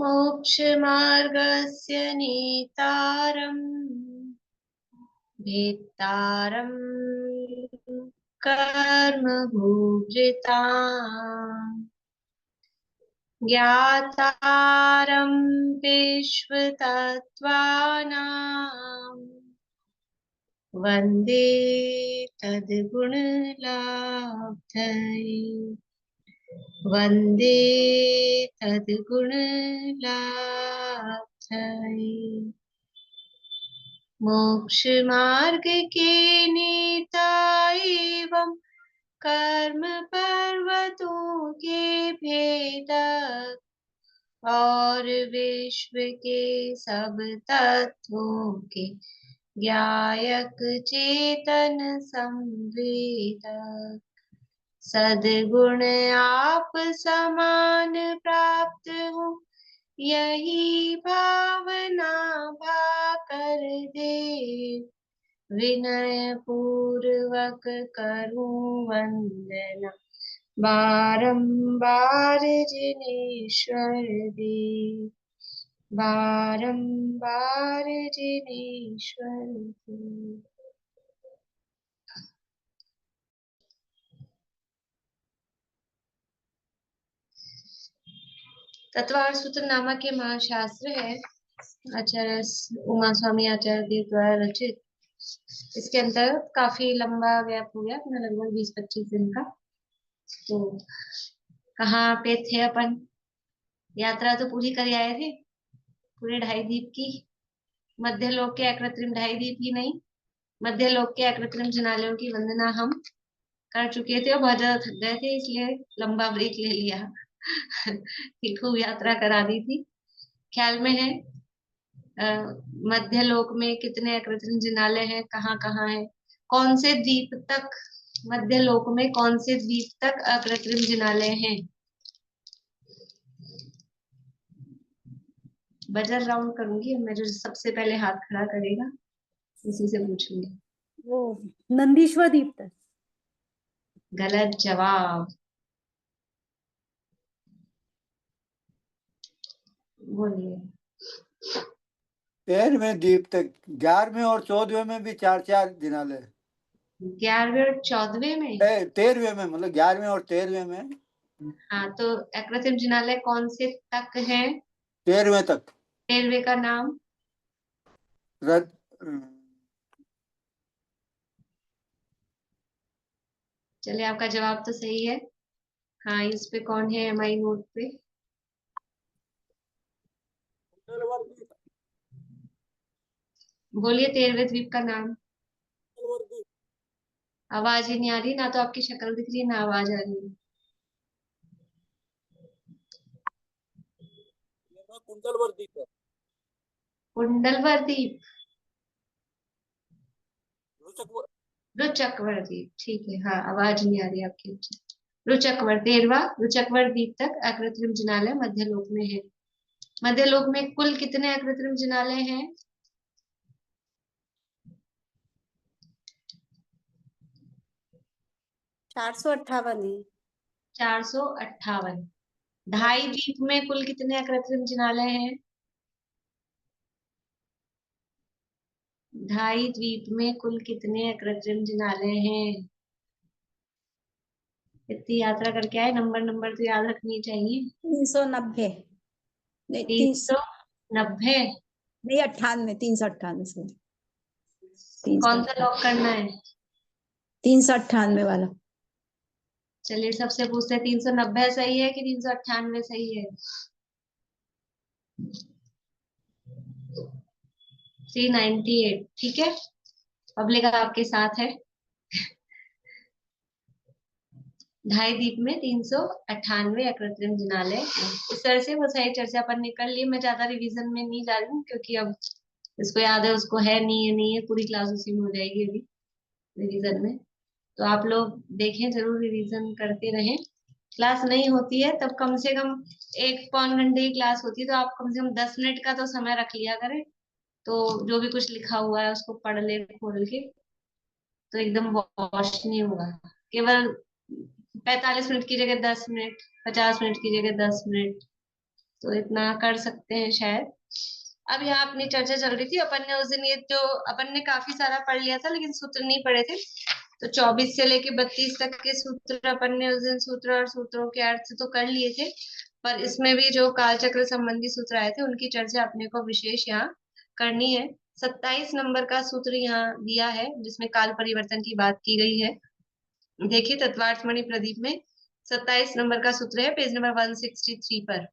मोक्षमार्गस्य नेतारम् भेत्तारम् कर्मभूभृताम् ज्ञातारं विश्वतत्त्वानां वन्दे तद्गुणलाब्धये वन्दे तद्गुणलाब्धये मोक्षमार्ग के नेता एवं कर्म पर्वतों के भेदक और विश्व के सब तत्वों के ज्ञायक चेतन संवेदक सद्गुण आप समान प्राप्त हो यही भावना भाकर दे विनय पूर्वक करूं वंदना बारंबार जिनेश्वर दे बारंबार जिनेश्वर दे। तत्वार्थ सूत्र नामक के महाशास्त्र है आचार्य उमा स्वामी आचार्य देव द्वारा रचित। इसके अंतर्गत काफी लंबा गैप हो गया अपना, लगभग 20-25 दिन का। तो कहाँ पे थे अपन? यात्रा तो पूरी कर आए थे, पूरे 2.5 द्वीप की। मध्य लोक के अकृत्रिम 2.5 द्वीप ही नहीं, मध्य लोक के अकृत्रिम जिनालयों की वंदना हम कर चुके थे और बहुत ज्यादा थक गए थे, इसलिए लंबा ब्रेक ले लिया। खूब यात्रा करा दी थी। ख्याल में है मध्य लोक में कितने अकृत्रिम जिनालय हैं, कहाँ कहाँ है, कौन से द्वीप तक, मध्य लोक में कौन से द्वीप तक अकृत्रिम जिनालय हैं? बजर राउंड करूंगी मैं, जो सबसे पहले हाथ खड़ा करेगा उसी से पूछूंगी। वो नंदीश्वर द्वीप तक। गलत जवाब। बोलिए। 13वें द्वीप तक। 11वें और 14वें में भी 4-4 जिनालय। 11वें और 14वें में? 13वें में, मतलब 11वें और 13वें में। हाँ, तो अकृत्रिम जिनालय कौन से तक है? 13वें तक। 13वें का नाम? चलिए, आपका जवाब तो सही है। हाँ, इस पे कौन है एमआई नोट पे? बोलिए 13वें द्वीप का नाम। आवाज ही नहीं आ रही, ना तो आपकी शक्ल दिख रही है ना आवाज आ रही है। कुंडलवर द्वीप। कुंडलवर द्वीप, रुचकवर द्वीप, ठीक है। हाँ, आवाज नहीं आ रही आपकी। रुचकवर 13वां रुचकवर द्वीप तक अकृत्रिम जिनालय मध्यलोक में है। मध्यलोक में कुल कितने अकृत्रिम जिनालय हैं? 458 है। 458। 2.5 द्वीप में कुल कितने अकृत्रिम जिनालय हैं? 2.5 द्वीप में कुल कितने अकृत्रिम जिनालय हैं? इतनी यात्रा करके आए, नंबर तो याद रखनी चाहिए। 390 नहीं, 390 नहीं, 98, 398 से। कौन सा लॉक करना है? 398 वाला। चलिए, सबसे पूछते हैं 390 सही है कि 398 सही है? 398 ठीक है। पब्लिक आपके साथ है। 2.5 द्वीप में 398 अकृत्रिम जिनालय। इस तरह से वो सही चर्चा पर निकल ली। मैं ज्यादा रिवीजन में नहीं जा रही हूँ, क्योंकि अब इसको याद है, उसको है नहीं है, पूरी क्लास उसी में हो जाएगी अभी रिवीजन में। तो आप लोग देखें, जरूर रिवीजन करते रहें। क्लास नहीं होती है तब कम से कम 1 पौन घंटे की क्लास होती है, तो आप कम से कम 10 मिनट का तो समय रख लिया करें। तो जो भी कुछ लिखा हुआ है उसको पढ़ ले खोल के, तो एकदम वॉश नहीं होगा। केवल 45 मिनट की जगह 10 मिनट, 50 मिनट की जगह 10 मिनट, तो इतना कर सकते हैं शायद। अब यहाँ अपनी चर्चा चल रही थी, अपन ने उस दिन ये जो अपन ने काफी सारा पढ़ लिया था लेकिन सूत्र नहीं पढ़े थे, तो 24 से लेके 32 तक के सूत्र अपन ने उस दिन सूत्र और सूत्रों के अर्थ तो कर लिए थे, पर इसमें भी जो कालचक्र संबंधी सूत्र आए थे उनकी चर्चा अपने को विशेष यहाँ करनी है। 27 नंबर का सूत्र यहाँ दिया है जिसमें काल परिवर्तन की बात की गई है। देखिए तत्वार्थमणि प्रदीप में 27 नंबर का सूत्र है, पेज नंबर 163 पर।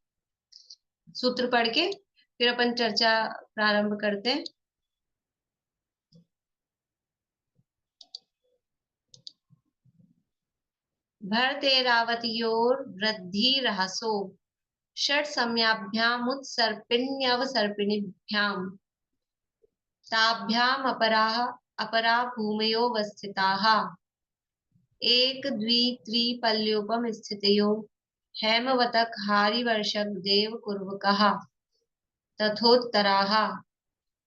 सूत्र पढ़ के फिर अपन चर्चा प्रारंभ करते हैं। भरतेरावतयोर वृद्धि रहसो षट सम्याभ्यामुत्सर्पिण्यवसर्पिणीभ्याम ताभ्याम अपरा भूमयोवस्थिताः एक द्वि त्रि पल्योपम स्थितयो हेमवतक हारिवर्षक देव कुर्वकः तथोत्तराः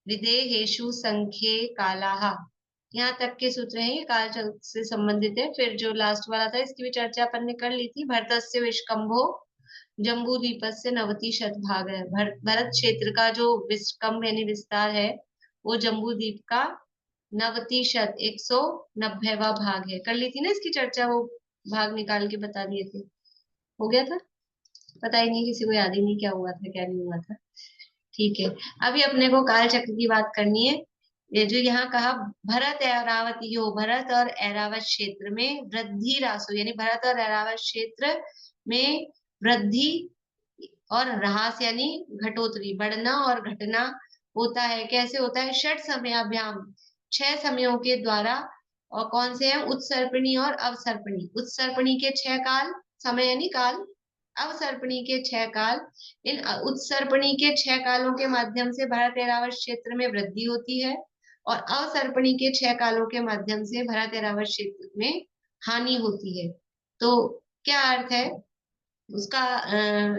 विदेहेषु संख्ये कालाः। यहाँ तक के सूत्र हैं, ये काल चक्र से संबंधित है। फिर जो लास्ट वाला था इसकी भी चर्चा अपन ने कर ली थी। भरतस्य विष्कंभो जम्बू द्वीपस्य नवति शतभाग है। भरत क्षेत्र का जो विष्कंभ यानी विस्तार है वो जम्बू द्वीप का 190वां भाग है। कर ली थी ना इसकी चर्चा, वो भाग निकाल के बता दिए थे। हो गया था, पता ही नहीं, किसी को याद ही नहीं क्या हुआ था क्या नहीं हुआ था। ठीक है, अभी अपने को काल चक्र की बात करनी है। ये जो यहाँ कहा भरत ऐरावत यो, भरत और ऐरावत क्षेत्र में वृद्धि रासो यानी भरत और ऐरावत क्षेत्र में वृद्धि और ह्रास यानी घटोत्तरी बढ़ना और घटना होता है। कैसे होता है? षट समयाभ्याम 6 समयों के द्वारा। और कौन से हैं? उत्सर्पिणी और अवसर्पिणी। उत्सर्पिणी के 6 काल, समय यानी काल, अवसर्पिणी के 6 काल। इन उत्सर्पिणी के 6 कालों के माध्यम से भरत ऐरावत क्षेत्र में वृद्धि होती है और अवसर्पिणी के 6 कालों के माध्यम से भरत ऐरावत क्षेत्र में हानि होती है। तो क्या अर्थ है उसका?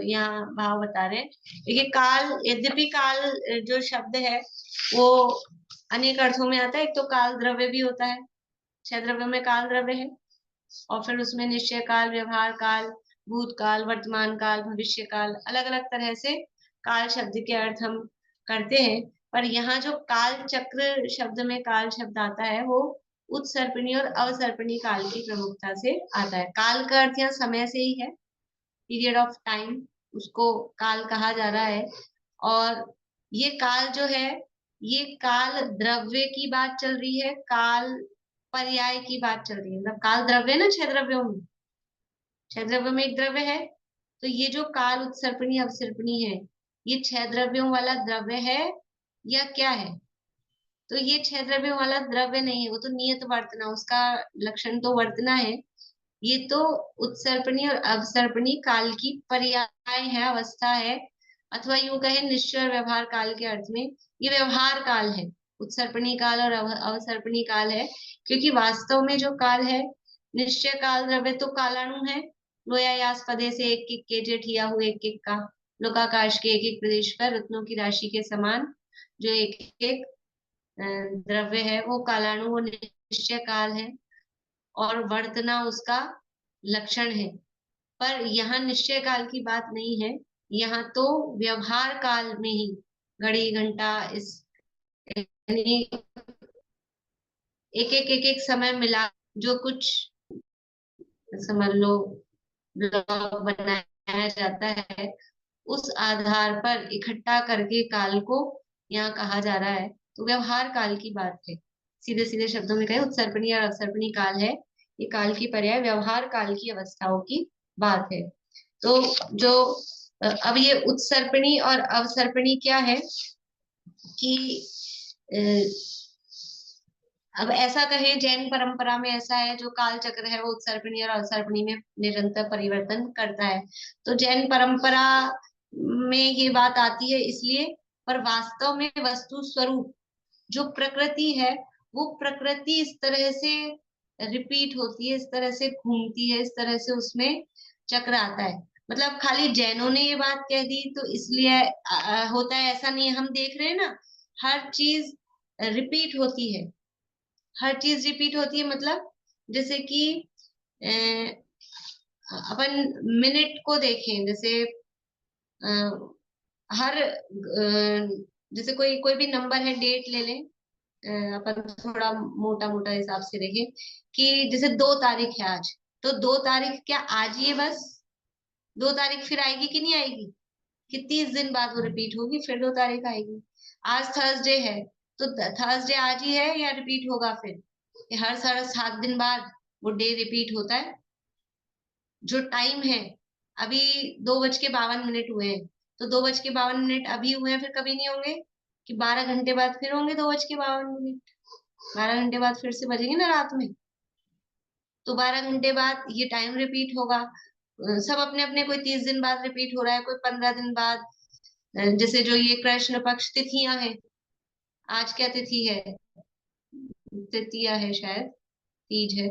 यहाँ भाव बता रहे हैं। देखिए काल, यद्यपि काल जो शब्द है वो अनेक अर्थों में आता है। एक तो काल द्रव्य भी होता है, 6 द्रव्यों में काल द्रव्य है, और फिर उसमें निश्चय काल, व्यवहार काल, भूतकाल, वर्तमान काल, भविष्य काल, अलग अलग तरह से काल शब्द के अर्थ हम करते हैं। पर यहाँ जो काल चक्र शब्द में काल शब्द आता है वो उत्सर्पिणी और अवसर्पिणी काल की प्रमुखता से आता है। काल का अर्थ यहाँ समय से ही है, पीरियड ऑफ टाइम, उसको काल कहा जा रहा है। और ये काल जो है ये काल द्रव्य की बात चल रही है, काल पर्याय की बात चल रही है। मतलब काल द्रव्य ना 6 द्रव्यों में, 6 द्रव्यों में एक द्रव्य है, तो ये जो काल उत्सर्पिणी अवसर्पिणी है ये 6 द्रव्यों वाला द्रव्य है या क्या है? तो ये 6 द्रव्यों वाला द्रव्य नहीं है, वो तो नियत वर्तना, उसका लक्षण तो वर्तना है। ये तो उत्सर्पणी और अवसर्पणी काल की पर्याय है, अवस्था है, अथवा यूं कहें निश्चय और व्यवहार काल के अर्थ में ये व्यवहार काल है। उत्सर्पणी काल और अवसर्पणी काल है, क्योंकि वास्तव में जो काल है निश्चय काल द्रव्य तो कालाणु है। लोयायास्पदे से एक एक केजे ठिया हुए एक एक का, लोकाकाश के एक एक प्रदेश पर रत्नों की राशि के समान जो एक एक द्रव्य है वो कालाणु, वो निश्चय काल है और वर्तना उसका लक्षण है। पर यहाँ निश्चय काल की बात नहीं है, यहाँ तो व्यवहार काल में ही घड़ी घंटा इस यानी एक एक समय मिला जो कुछ समझ लो ब्लॉक बनाया जाता है, उस आधार पर इकट्ठा करके काल को यहाँ कहा जा रहा है। तो व्यवहार काल की बात है। सीधे सीधे शब्दों में कहें उत्सर्पणी और अवसर्पणी काल है, ये काल की पर्याय व्यवहार काल की अवस्थाओं की बात है। तो जो अब ये उत्सर्पणी और अवसर्पणी क्या है कि अब ऐसा कहें जैन परंपरा में ऐसा है, जो काल चक्र है वो उत्सर्पणी और अवसर्पणी में निरंतर परिवर्तन करता है। तो जैन परंपरा में ये बात आती है इसलिए, पर वास्तव में वस्तु स्वरूप जो प्रकृति है वो प्रकृति इस तरह से रिपीट होती है, इस तरह से घूमती है, इस तरह से उसमें चक्र आता है। मतलब खाली जैनों ने ये बात कह दी तो इसलिए होता है ऐसा नहीं है। हम देख रहे हैं ना, हर चीज रिपीट होती है, हर चीज रिपीट होती है। मतलब जैसे कि अपन मिनट को देखें, जैसे हर जैसे कोई कोई भी नंबर है, डेट ले लें, अपन थोड़ा मोटा मोटा हिसाब से देखें कि जैसे 2 तारीख है आज, तो 2 तारीख क्या आज ही है बस? 2 तारीख फिर आएगी कि नहीं आएगी? कि 30 दिन बाद वो रिपीट होगी, फिर 2 तारीख आएगी। आज थर्सडे है, तो थर्सडे आज ही है या रिपीट होगा फिर? कि हर 7.5 दिन बाद वो डे रिपीट होता है। जो टाइम है, अभी 2:52 हुए हैं, तो 2:52 अभी हुए हैं, फिर कभी नहीं होंगे कि 12 घंटे बाद फिर होंगे 2:52। 12 घंटे बाद फिर से बजेंगे ना रात में, तो 12 घंटे बाद ये टाइम रिपीट होगा। सब अपने अपने, कोई 30 दिन बाद रिपीट हो रहा है, कोई 15 दिन बाद। जैसे जो ये कृष्ण पक्ष तिथियां हैं, आज क्या तिथि है? तृतीया है शायद, तीज है,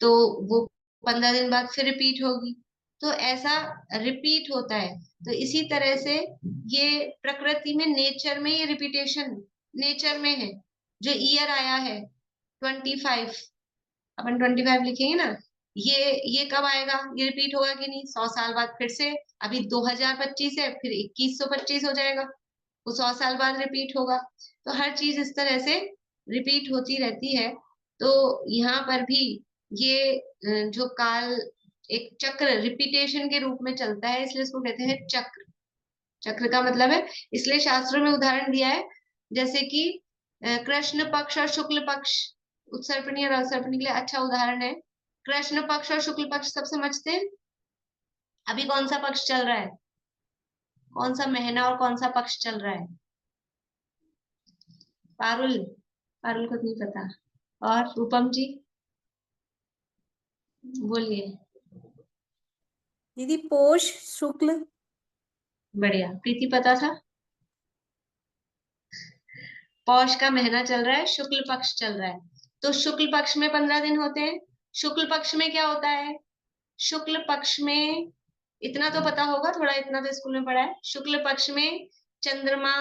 तो वो 15 दिन बाद फिर रिपीट होगी। तो ऐसा रिपीट होता है। तो इसी तरह से ये प्रकृति में, नेचर में ये रिपीटेशन नेचर में है। जो ईयर आया है 25, अपन 25 लिखेंगे ना, ये कब आएगा? ये रिपीट होगा कि नहीं? 100 साल बाद फिर से। अभी 2025 है, फिर 2125 हो जाएगा, वो 100 साल बाद रिपीट होगा। तो हर चीज इस तरह से रिपीट होती रहती है। तो यहाँ पर भी ये जो काल एक चक्र रिपीटेशन के रूप में चलता है, इसलिए इसको कहते हैं चक्र। चक्र का मतलब है, इसलिए शास्त्रों में उदाहरण दिया है, जैसे कि कृष्ण पक्ष और शुक्ल पक्ष, उत्सर्पणी और अवसर्पणी के लिए अच्छा उदाहरण है। कृष्ण पक्ष और शुक्ल पक्ष सब समझते हैं। अभी कौन सा पक्ष चल रहा है? कौन सा महीना और कौन सा पक्ष चल रहा है? पारुल, पारुल को नहीं पता। और रूपम जी बोलिए। दीदी पोष शुक्ल। बढ़िया, प्रीति पता था। पौष का महीना चल रहा है, शुक्ल पक्ष चल रहा है, तो शुक्ल पक्ष में 15 दिन होते हैं। शुक्ल पक्ष में क्या होता है? शुक्ल पक्ष में इतना तो पता होगा, थोड़ा इतना तो स्कूल में पढ़ा है। शुक्ल पक्ष में चंद्रमा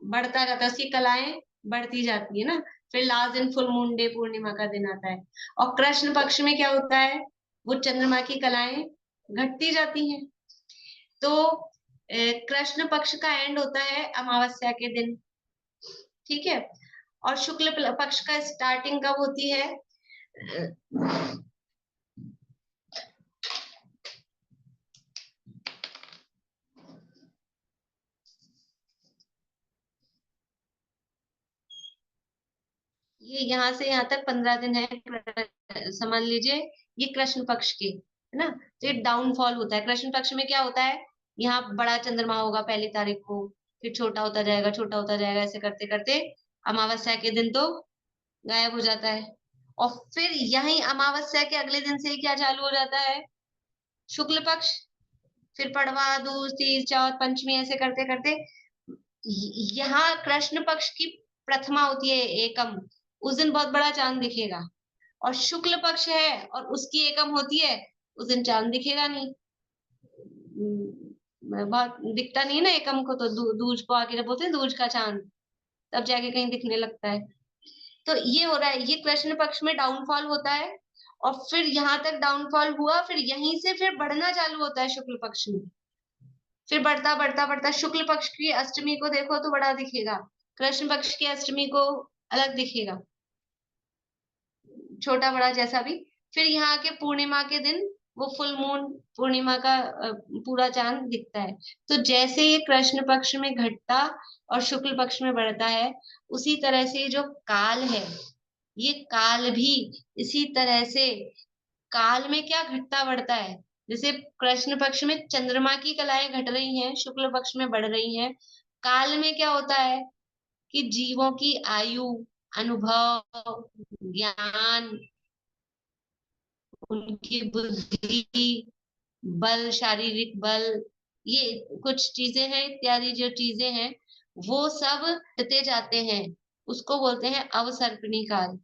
बढ़ता जाता है, उसकी कलाएं बढ़ती जाती है ना, फिर लास्ट दिन फुल मून डे, पूर्णिमा का दिन आता है। और कृष्ण पक्ष में क्या होता है? वो चंद्रमा की कलाएं घटती जाती हैं। तो कृष्ण पक्ष का एंड होता है अमावस्या के दिन, ठीक है। और शुक्ल पक्ष का स्टार्टिंग कब होती है? ये यहाँ से यहाँ तक 15 दिन है, समझ लीजिए। ये कृष्ण पक्ष के है ना, तो ये डाउनफॉल होता है। कृष्ण पक्ष में क्या होता है? यहाँ बड़ा चंद्रमा होगा पहली तारीख को, फिर छोटा होता जाएगा, छोटा होता जाएगा, ऐसे करते करते अमावस्या के दिन तो गायब हो जाता है। और फिर यही अमावस्या के अगले दिन से क्या चालू हो जाता है? शुक्ल पक्ष। फिर पड़वा, दूज, तीज, चौथ, पंचमी, ऐसे करते करते यहाँ कृष्ण पक्ष की प्रथमा होती है, एकम, उस दिन बहुत बड़ा चांद दिखेगा। और शुक्ल पक्ष है और उसकी एकम होती है, उस दिन चांद दिखेगा नहीं। बहुत दिखता नहीं है ना एकम को, तो दूज को आके जब बोलते हैं दूज का चांद, तब जाके कहीं दिखने लगता है। तो ये हो रहा है, ये कृष्ण पक्ष में डाउनफॉल होता है। और फिर यहाँ तक डाउनफॉल हुआ, फिर यहीं से फिर बढ़ना चालू होता है शुक्ल पक्ष में। फिर बढ़ता बढ़ता बढ़ता शुक्ल पक्ष की अष्टमी को देखो तो बड़ा दिखेगा, कृष्ण पक्ष की अष्टमी को अलग दिखेगा, छोटा बड़ा जैसा भी। फिर यहाँ के पूर्णिमा के दिन वो फुल मून, पूर्णिमा का पूरा चांद दिखता है। तो जैसे ये कृष्ण पक्ष में घटता और शुक्ल पक्ष में बढ़ता है, उसी तरह से जो काल है, ये काल भी इसी तरह से, काल में क्या घटता बढ़ता है? जैसे कृष्ण पक्ष में चंद्रमा की कलाएं घट रही हैं, शुक्ल पक्ष में बढ़ रही हैं। काल में क्या होता है कि जीवों की आयु, अनुभव, ज्ञान, उनकी बुद्धि, बल, शारीरिक बल, ये कुछ चीजें हैं, इत्यादि जो चीजें हैं, वो सब घटते जाते हैं। उसको बोलते हैं अवसर्पिणी काल।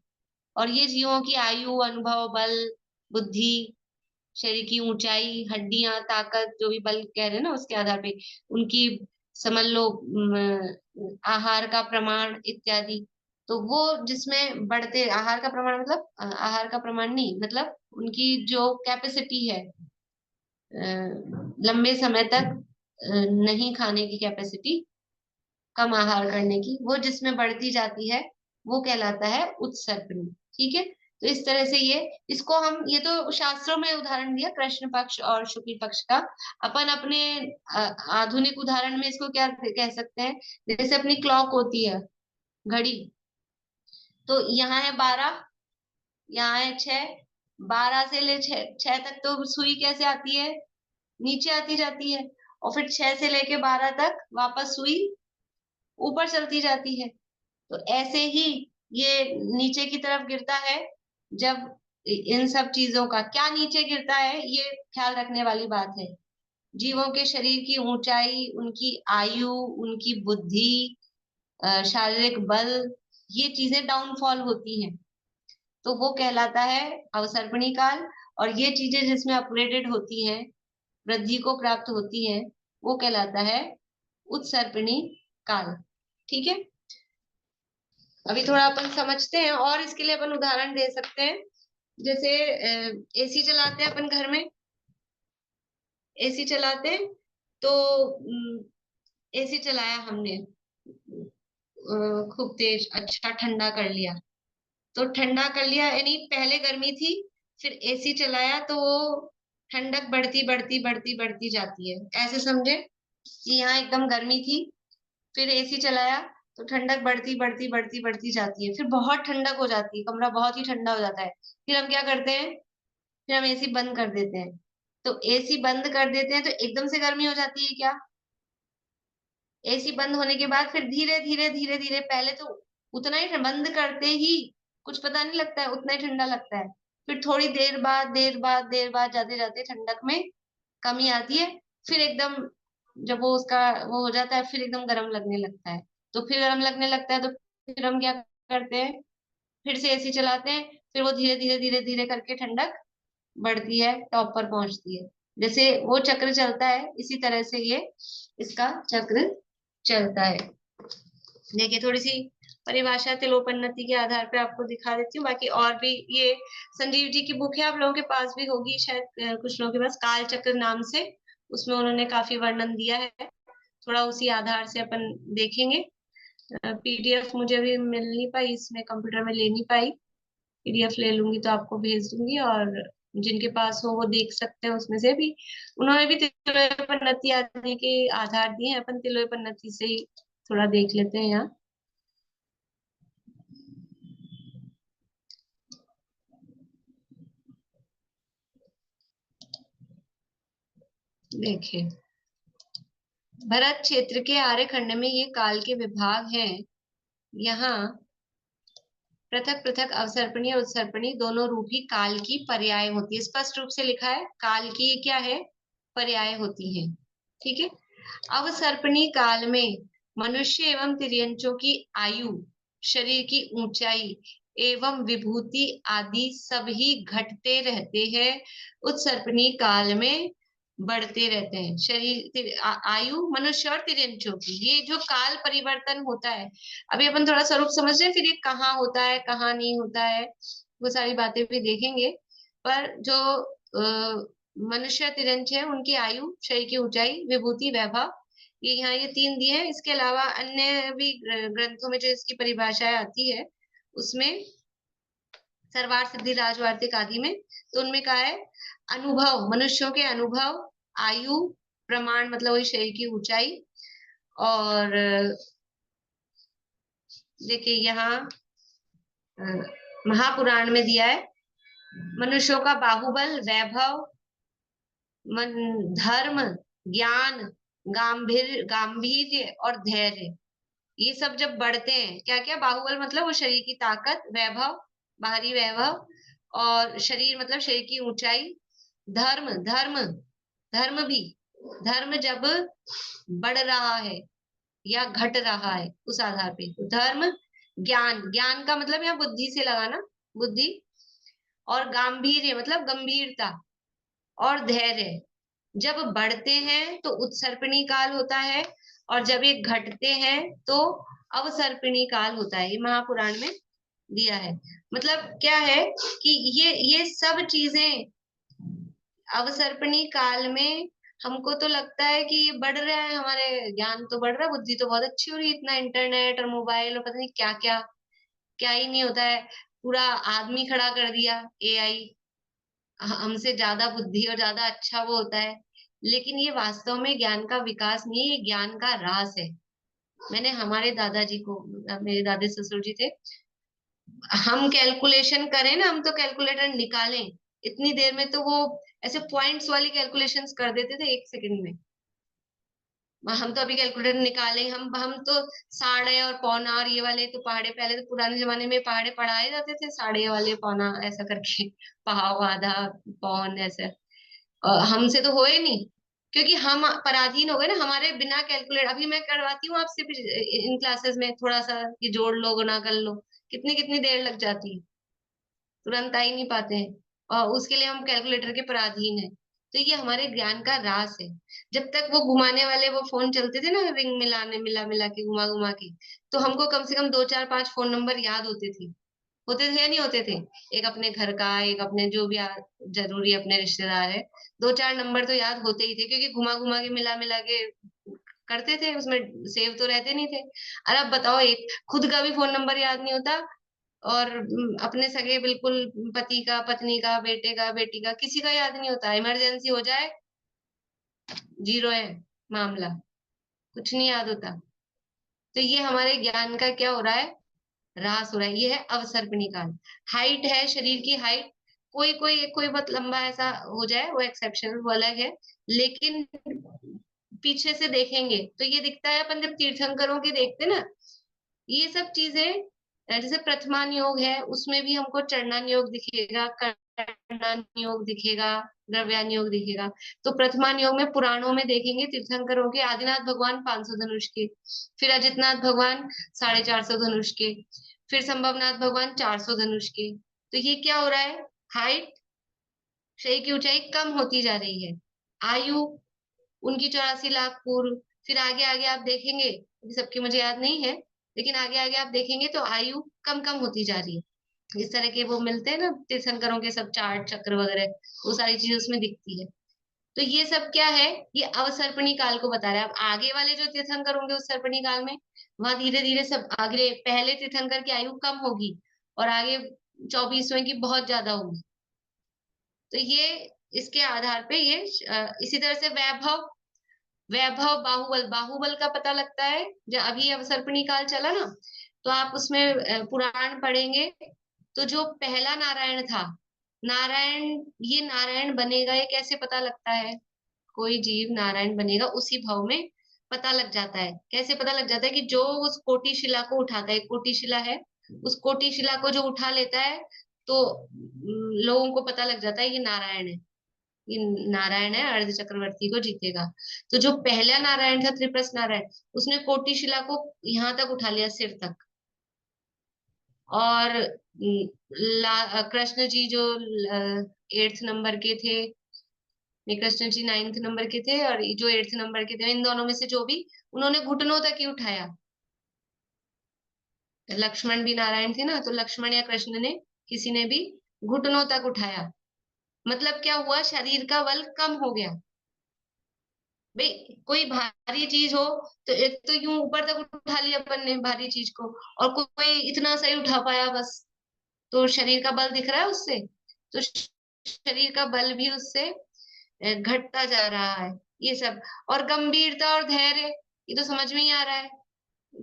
और ये जीवों की आयु, अनुभव, बल, बुद्धि, शरीर की ऊंचाई, हड्डियां, ताकत, जो भी बल कह रहे हैं ना, उसके आधार पे उनकी, समझ लो, आहार का प्रमाण इत्यादि। तो वो जिसमें बढ़ते, आहार का प्रमाण मतलब आहार का प्रमाण नहीं, मतलब उनकी जो कैपेसिटी है लंबे समय तक नहीं खाने की कैपेसिटी, कम आहार करने की, वो जिसमें बढ़ती जाती है वो कहलाता है उत्सर्पणी। ठीक है, तो इस तरह से इसको हम, ये तो शास्त्रों में उदाहरण दिया कृष्ण पक्ष और शुक्ल पक्ष का। अपन अपने आधुनिक उदाहरण में इसको क्या कह सकते हैं, जैसे अपनी क्लॉक होती है, घड़ी, तो यहाँ है 12, यहाँ है 6, 12 से ले 6 तक तो सुई कैसे आती है, नीचे आती जाती है, और फिर 6 से लेके 12 तक वापस सुई ऊपर चलती जाती है। तो ऐसे ही ये नीचे की तरफ गिरता है। जब इन सब चीजों का क्या नीचे गिरता है, ये ख्याल रखने वाली बात है। जीवों के शरीर की ऊंचाई, उनकी आयु, उनकी बुद्धि, शारीरिक बल, ये चीजें डाउनफॉल होती हैं, तो वो कहलाता है अवसर्पणी काल। और ये चीजें जिसमें अपग्रेडेड होती हैं, वृद्धि को प्राप्त होती हैं, वो कहलाता है उत्सर्पणी काल। ठीक है, अभी थोड़ा अपन समझते हैं, और इसके लिए अपन उदाहरण दे सकते हैं। जैसे एसी चलाते हैं अपन घर में, एसी चलाते हैं तो एसी चलाया हमने, खूब तेज, अच्छा ठंडा कर लिया, तो ठंडा कर लिया यानी पहले गर्मी थी, फिर एसी चलाया तो वो ठंडक बढ़ती बढ़ती बढ़ती बढ़ती जाती है। ऐसे समझे कि यहाँ एकदम गर्मी थी, फिर एसी चलाया तो ठंडक बढ़ती बढ़ती बढ़ती बढ़ती जाती है, फिर बहुत ठंडक हो जाती है, कमरा बहुत ही ठंडा हो जाता है। फिर हम क्या करते हैं, फिर हम एसी बंद कर देते हैं। तो एसी बंद कर देते हैं तो एकदम से गर्मी हो जाती है क्या? एसी बंद होने के बाद फिर धीरे धीरे धीरे धीरे, पहले तो उतना ही बंद करते ही कुछ पता नहीं लगता है, उतना ही ठंडा लगता है, फिर थोड़ी देर बाद देर बाद देर बाद जाते जाते ठंडक में कमी आती है, फिर एकदम जब वो उसका वो हो जाता है, फिर एकदम गर्म लगने लगता है। तो फिर गर्म लगने लगता है तो फिर हम क्या करते हैं, फिर से एसी चलाते हैं, फिर वो धीरे धीरे धीरे धीरे करके ठंडक बढ़ती है, टॉप पर पहुंचती है। जैसे वो चक्र चलता है, इसी तरह से ये इसका चक्र चलता है। देखिए, थोड़ी सी परिभाषा तिलोपन्नति के आधार पे आपको दिखा देती हूँ, बाकी और भी ये संजीव जी की बुक है, आप लोगों के पास भी होगी शायद, कुछ लोगों के पास, काल चक्र नाम से, उसमें उन्होंने काफी वर्णन दिया है। थोड़ा उसी आधार से अपन देखेंगे। पीडीएफ मुझे भी मिल नहीं पाई, इसमें कंप्यूटर में ले नहीं पाई, पीडीएफ ले लूंगी तो आपको भेज दूंगी, और जिनके पास हो वो देख सकते हैं उसमें से भी। उन्होंने भी तिलोपन्नति आदि के आधार दिए हैं, अपन तिलोपन्नति से ही थोड़ा देख लेते हैं यहाँ। देखिए, भरत क्षेत्र के आर्यखंड में ये काल के विभाग हैं। यहाँ पृथक पृथक अवसर्पणी और उत्सर्पणी दोनों रूपी काल की पर्याय होती है। स्पष्ट रूप से लिखा है, काल की ये क्या है, पर्याय होती है। ठीक है, अवसर्पणी काल में मनुष्य एवं तिर्यंचों की आयु, शरीर की ऊंचाई एवं विभूति आदि सभी घटते रहते हैं, उत्सर्पणी काल में बढ़ते रहते हैं। आयु मनुष्य और तिर्यंचों की, ये जो काल परिवर्तन होता है, अभी अपन थोड़ा स्वरूप समझ रहे हैं, फिर ये कहाँ होता है कहाँ नहीं होता है, वो सारी बातें भी देखेंगे। पर जो मनुष्य तिरंच है, उनकी आयु, शरीर की ऊंचाई, विभूति, वैभव, ये यहाँ ये 3 दिए हैं। इसके अलावा अन्य भी ग्रंथों में जो इसकी परिभाषाएं आती है, उसमें सर्वार्थ सिद्धि राजवार्तिक आदि में, तो उनमें कहा है अनुभव, मनुष्यों के अनुभव, आयु, प्रमाण मतलब वही शरीर की ऊंचाई, और देखिए यहाँ महापुराण में दिया है मनुष्यों का बाहुबल, वैभव, धर्म, ज्ञान, गांभीर्य और धैर्य, ये सब जब बढ़ते हैं, क्या क्या, बाहुबल मतलब वो शरीर की ताकत, वैभव बाहरी वैभव, और शरीर मतलब शरीर की ऊंचाई, धर्म धर्म धर्म भी, धर्म जब बढ़ रहा है या घट रहा है उस आधार पे, तो धर्म, ज्ञान, ज्ञान का मतलब यहाँ बुद्धि से लगाना, बुद्धि, और गांभीर्य मतलब गंभीरता, और धैर्य जब बढ़ते हैं तो उत्सर्पणी काल होता है, और जब ये घटते हैं तो अवसर्पणी काल होता है। ये महापुराण में दिया है। मतलब क्या है कि ये सब चीजें अवसर्पणी काल में हमको तो लगता है कि ये बढ़ रहा है, हमारे ज्ञान तो बढ़ रहा है, बुद्धि तो बहुत अच्छी हो रही है, इतना इंटरनेट और मोबाइल और पता नहीं क्या क्या क्या ही नहीं होता है, पूरा आदमी खड़ा कर दिया एआई, हमसे ज्यादा बुद्धि और ज्यादा अच्छा वो होता है। लेकिन ये वास्तव में ज्ञान का विकास नहीं है, ये ज्ञान का ह्रास है। मैंने हमारे दादाजी को, मेरे दादे ससुर जी थे, हम कैलकुलेशन करें ना, हम तो कैलकुलेटर निकालें इतनी देर में, तो वो ऐसे पॉइंट्स वाली कैलकुलेशंस कर देते थे 1 सेकंड में। हम तो अभी कैलकुलेटर निकालें, हम तो साढ़े और पौना और ये वाले तो पहाड़े, पहले तो पुराने जमाने में पहाड़े पढ़ाए जाते थे, साढ़े वाले पौना ऐसा करके पाव आधा पौन ऐसे, हमसे तो होए नहीं, क्योंकि हम पराधीन हो गए ना, हमारे बिना कैलकुलेट। अभी मैं करवाती हूँ आपसे भी इन क्लासेस में थोड़ा सा कि जोड़ लो गुना कर लो, कितनी कितनी देर लग जाती है, तुरंत आ ही नहीं पाते हैं, और उसके लिए हम कैलकुलेटर के पराधीन है। तो ये हमारे ज्ञान का रास है। जब तक वो घुमाने वाले वो फोन चलते थे ना, रिंग मिलाने मिला मिला के घुमा घुमा के, तो हमको कम से कम 2 4 5 फोन नंबर याद होते थे या नहीं होते थे? एक अपने घर का, एक अपने जो भी जरूरी अपने रिश्तेदार है, 2 4 नंबर तो याद होते ही थे, क्योंकि घुमा घुमा के मिला मिला के करते थे, उसमें सेव तो रहते नहीं थे। अरे अब बताओ, एक खुद का भी फोन नंबर याद नहीं होता, और अपने सगे बिल्कुल पति का, पत्नी का, बेटे का, बेटी का, किसी का याद नहीं होता। इमरजेंसी हो जाए, जीरो है मामला, कुछ नहीं याद होता। तो ये हमारे ज्ञान का क्या हो रहा है, ह्रास हो रहा है। ये है अवसर्पणी काल। हाइट है, शरीर की हाइट, कोई कोई कोई बहुत लंबा ऐसा हो जाए, वो एक्सेप्शनल, वो अलग है। लेकिन पीछे से देखेंगे तो ये दिखता है, अपन जब तीर्थंकरों के देखते ना, ये सब चीजें, जैसे प्रथमान योग है, उसमें भी हमको चरणान योग दिखेगा, कर्णान योग दिखेगा, द्रव्यान योग दिखेगा। तो प्रथमान योग में पुराणों में देखेंगे तीर्थंकरों के, आदिनाथ भगवान 500 धनुष के, फिर अजितनाथ भगवान 450 धनुष के, फिर संभवनाथ भगवान 400 धनुष के। तो ये क्या हो रहा है, हाइट, शरीर की ऊंचाई कम होती जा रही है। आयु उनकी 84 लाख पूर्व, फिर आगे आगे आप देखेंगे, अभी सबकी मुझे याद नहीं है, लेकिन आगे आगे आप देखेंगे तो आयु कम कम होती जा रही है। इस तरह के वो मिलते हैं ना तीर्थंकरों के सब चार्ट चक्र वगैरह, वो सारी चीजें उसमें दिखती है। तो ये सब क्या है, ये अवसर्पणी काल को बता रहा है। अब आगे वाले जो तीर्थंकर होंगे उस सर्पणी काल में, वहां धीरे धीरे सब आगे, पहले तीर्थंकर की आयु कम होगी और आगे 24वें की बहुत ज्यादा होगी। तो ये इसके आधार पे ये इसी तरह से वैभव, वैभव बाहुबल, बाहुबल का पता लगता है जब अभी अवसर्पणी काल चला ना, तो आप उसमें पुराण पढ़ेंगे, तो जो पहला नारायण था, नारायण, ये नारायण बनेगा ये कैसे पता लगता है? कोई जीव नारायण बनेगा उसी भव में पता लग जाता है। कैसे पता लग जाता है? कि जो उस कोटि शिला को उठाता है, कोटि शिला है, उस कोटि शिला को जो उठा लेता है, तो लोगों को पता लग जाता है ये नारायण है, ये नारायण है, अर्ध चक्रवर्ती को जीतेगा। तो जो पहला नारायण था, त्रिप्रस नारायण, उसने कोटि शिला को यहाँ तक उठा लिया, सिर तक। और कृष्ण जी जो 8th नंबर के थे, नहीं कृष्ण जी 9th नंबर के थे, और जो 8th नंबर के थे, इन दोनों में से जो भी, उन्होंने घुटनों तक ही उठाया। लक्ष्मण भी नारायण थे ना, तो लक्ष्मण या कृष्ण ने, किसी ने भी घुटनों तक उठाया। मतलब क्या हुआ, शरीर का बल कम हो गया। भाई कोई भारी चीज हो, तो एक तो यूं ऊपर तक उठा लिया अपन ने भारी चीज को, और कोई इतना सही उठा पाया बस, तो शरीर का बल दिख रहा है उससे, तो शरीर का बल भी उससे घटता जा रहा है। ये सब, और गंभीरता और धैर्य, ये तो समझ में ही आ रहा है,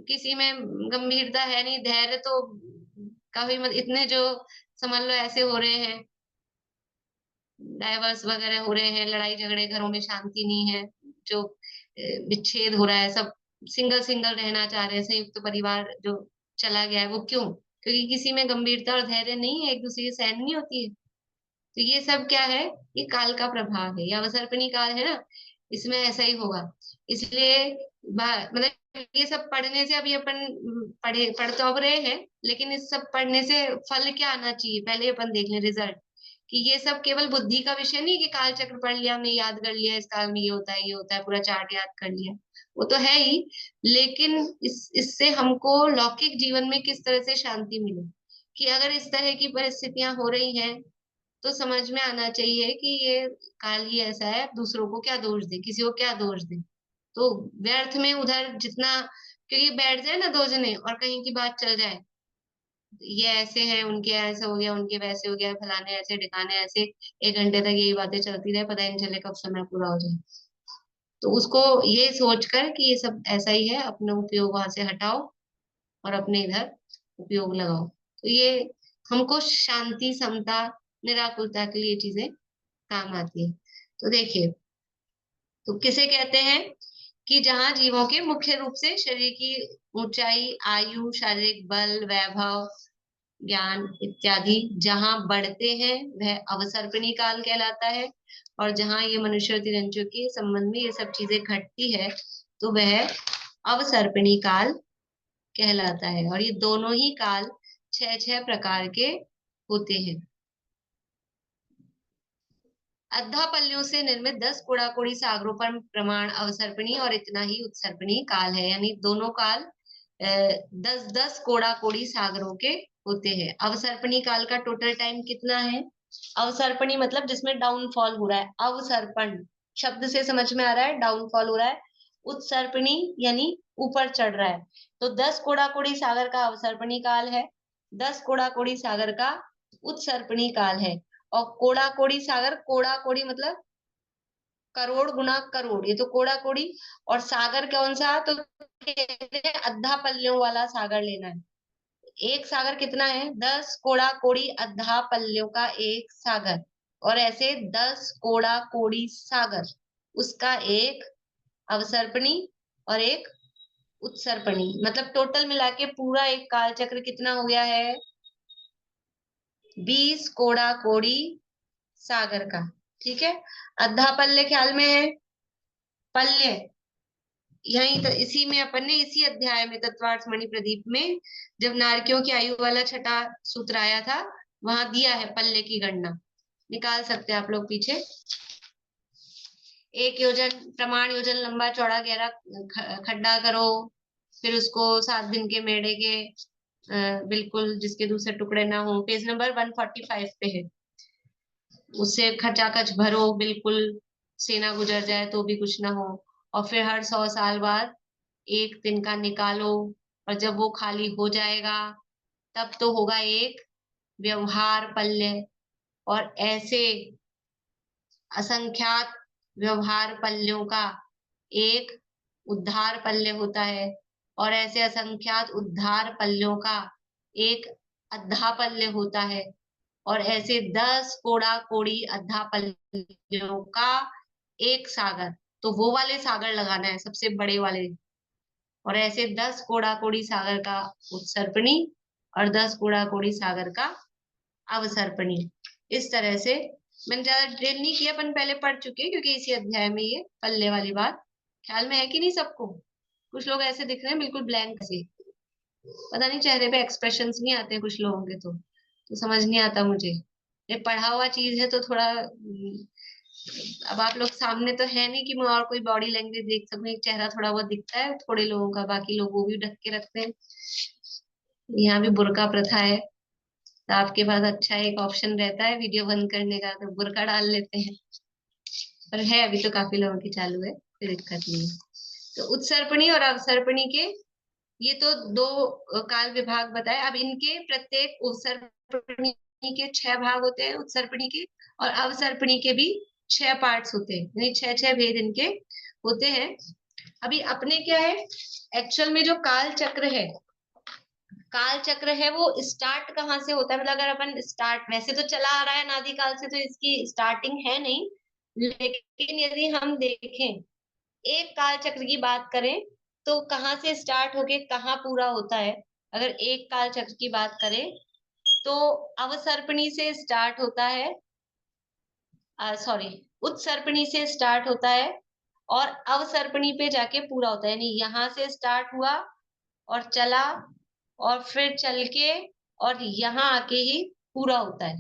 किसी में गंभीरता है नहीं, धैर्य तो काफी इतने जो समझ लो ऐसे हो रहे हैं, डाइवर्स वगैरह हो रहे हैं, लड़ाई झगड़े, घरों में शांति नहीं है, जो विच्छेद हो रहा है, सब सिंगल सिंगल रहना चाह रहे हैं, संयुक्त परिवार जो चला गया है, वो क्यों? क्योंकि किसी में गंभीरता और धैर्य नहीं है, एक दूसरे की सहन नहीं होती है। तो ये सब क्या है, ये काल का प्रभाव है, ये अवसर्पणी काल है ना, इसमें ऐसा ही होगा। इसलिए मतलब ये सब पढ़ने से, अभी अपन पढ़ तो अब रहे हैं, लेकिन इस सब पढ़ने से फल क्या आना चाहिए, पहले अपन देख लें रिजल्ट, कि ये सब केवल बुद्धि का विषय नहीं कि काल चक्र पढ़ लिया हमने, याद कर लिया, इस काल में ये होता है, ये होता है, पूरा चार्ट याद कर लिया, वो तो है ही, लेकिन इससे हमको लौकिक जीवन में किस तरह से शांति मिले, कि अगर इस तरह की परिस्थितियां हो रही हैं, तो समझ में आना चाहिए कि ये काल ही ऐसा है, दूसरों को क्या दोष दे, किसी को क्या दोष दे। तो व्यर्थ में उधर जितना, क्योंकि बैठ जाए ना दो जने और कहीं की बात चल जाए, ये ऐसे हैं, उनके ऐसे हो गया, उनके वैसे हो गया, फलाने ऐसे ढिकाने ऐसे, 1 घंटे तक यही बातें चलती रहे, पता ही नहीं चले कब समय पूरा हो जाए। तो उसको ये सोचकर कि ये सब ऐसा ही है, अपना उपयोग वहां से हटाओ और अपने इधर उपयोग लगाओ। तो ये हमको शांति, समता, निराकुरता के लिए चीजें काम आती है। तो देखिए, तो किसे कहते हैं कि जहां जीवों के मुख्य रूप से शरीर की ऊंचाई, आयु, शारीरिक बल, वैभव, ज्ञान इत्यादि जहां बढ़ते हैं वह अवसर्पिणी काल कहलाता है। और जहां ये मनुष्य और तिरंजों के संबंध में ये सब चीजें घटती है तो वह अवसर्पिणी काल कहलाता है। और ये दोनों ही काल 6 प्रकार के होते हैं। अद्धापल्यों से निर्मित 10 कोड़ाकोड़ी सागरों पर प्रमाण अवसर्पिणी और इतना ही उत्सर्पिणी काल है। यानी दोनों काल 10-10 कोड़ाकोड़ी सागरों के होते हैं। अवसर्पणी काल का टोटल टाइम कितना है? अवसर्पणी मतलब जिसमें डाउनफॉल हो रहा है, अवसर्पण शब्द से समझ में आ रहा है, डाउनफॉल हो रहा है। उत्सर्पणी यानी ऊपर चढ़ रहा है। तो 10 कोड़ाकोड़ी सागर का अवसर्पणी काल है, 10 कोड़ाकोड़ी सागर का उत्सर्पणी काल है। और कोड़ाकोड़ी सागर, कोड़ाकोड़ी मतलब करोड़ गुना करोड़, ये तो कोड़ाकोड़ी। और सागर कौन सा? तो कहते हैं अद्धा पल्लियों वाला सागर लेना है। एक सागर कितना है? 10 कोड़ा कोड़ी अद्धा पल्लियों का एक सागर। और ऐसे 10 कोड़ा कोड़ी सागर, उसका एक अवसर्पणी और एक उत्सर्पणी। मतलब टोटल मिला के पूरा एक काल चक्र कितना हो गया है? 20 कोड़ा कोड़ी सागर का। ठीक है। अद्धा पल्ले ख्याल में है? पल्ले यही तो, इसी में अपन ने इसी अध्याय में तत्वार्थ मणि प्रदीप में जब नारकियों की आयु वाला छठा सूत्र आया था, वहां दिया है पल्ले की गणना, निकाल सकते हैं आप लोग पीछे। 1 योजन प्रमाण योजन लंबा चौड़ा गहरा खड्डा करो, फिर उसको 7 दिन के मेढ़े के बिल्कुल जिसके दूसरे टुकड़े ना हो, पेज नंबर 145 पे है। उससे खचाखच भरो, बिल्कुल सेना गुजर जाए तो भी कुछ ना हो। और फिर हर 100 साल बाद एक दिन का निकालो, और जब वो खाली हो जाएगा तब तो होगा एक व्यवहार पल्ले। और ऐसे असंख्यात व्यवहार पल्यों का एक उद्धार पल्ले होता है। और ऐसे असंख्यात उद्धार पल्यों का एक अद्धा पल्ले होता है। और ऐसे 10 कोड़ा कोड़ी अद्धा पल्लियों का एक सागर। तो वो वाले सागर लगाना है, सबसे बड़े वाले। और ऐसे 10 कोड़ा कोड़ी सागर का उत्सर्पणी और 10 कोड़ा कोड़ी सागर का अवसर्पणी। इस तरह से मैंने ज्यादा डिटेल नहीं किया, अपन पहले पढ़ चुके हैं, क्योंकि इसी अध्याय में ये पल्ले वाली बात ख्याल में है कि नहीं सबको? कुछ लोग ऐसे दिख रहे हैं बिल्कुल ब्लैंक से, पता नहीं चेहरे पे एक्सप्रेशंस नहीं आते कुछ लोगों के। तो समझ नहीं आता मुझे, ये पढ़ा हुआ चीज है तो थोड़ा अब आप लोग सामने तो है नहीं कि मैं और कोई बॉडी लैंग्वेज देख सकूं। एक चेहरा थोड़ा बहुत दिखता है थोड़े लोगों का, बाकी लोग वो भी ढक के रखते हैं। यहाँ भी बुर्का प्रथा है, तो आपके पास अच्छा एक ऑप्शन रहता है वीडियो बंद करने का, तो बुर्का डाल लेते हैं। पर है अभी तो काफी लोगों की चालू है, कोई दिक्कत नहीं है। तो उत्सर्पणी और अवसर्पणी के ये तो दो काल विभाग बताए। अब इनके प्रत्येक उत्सर्पणी के 6 भाग होते हैं, उत्सर्पणी के, और अवसर्पणी के भी 6 पार्ट्स होते हैं, यानी 6 भेद इनके होते हैं। अभी अपने क्या है एक्चुअल में जो काल चक्र है, काल चक्र है वो स्टार्ट कहाँ से होता है? मतलब अगर अपन स्टार्ट, वैसे तो चला आ रहा है अनादि काल से, तो इसकी स्टार्टिंग है नहीं, लेकिन यदि हम देखें एक काल चक्र की बात करें तो कहाँ से स्टार्ट होके कहाँ पूरा होता है? अगर एक काल चक्र की बात करें तो अवसर्पणी से स्टार्ट होता है, सॉरी उत्सर्पणी से स्टार्ट होता है और अवसर्पणी पे जाके पूरा होता है। यानी यहाँ से स्टार्ट हुआ और चला और फिर चल के और यहाँ आके ही पूरा होता है।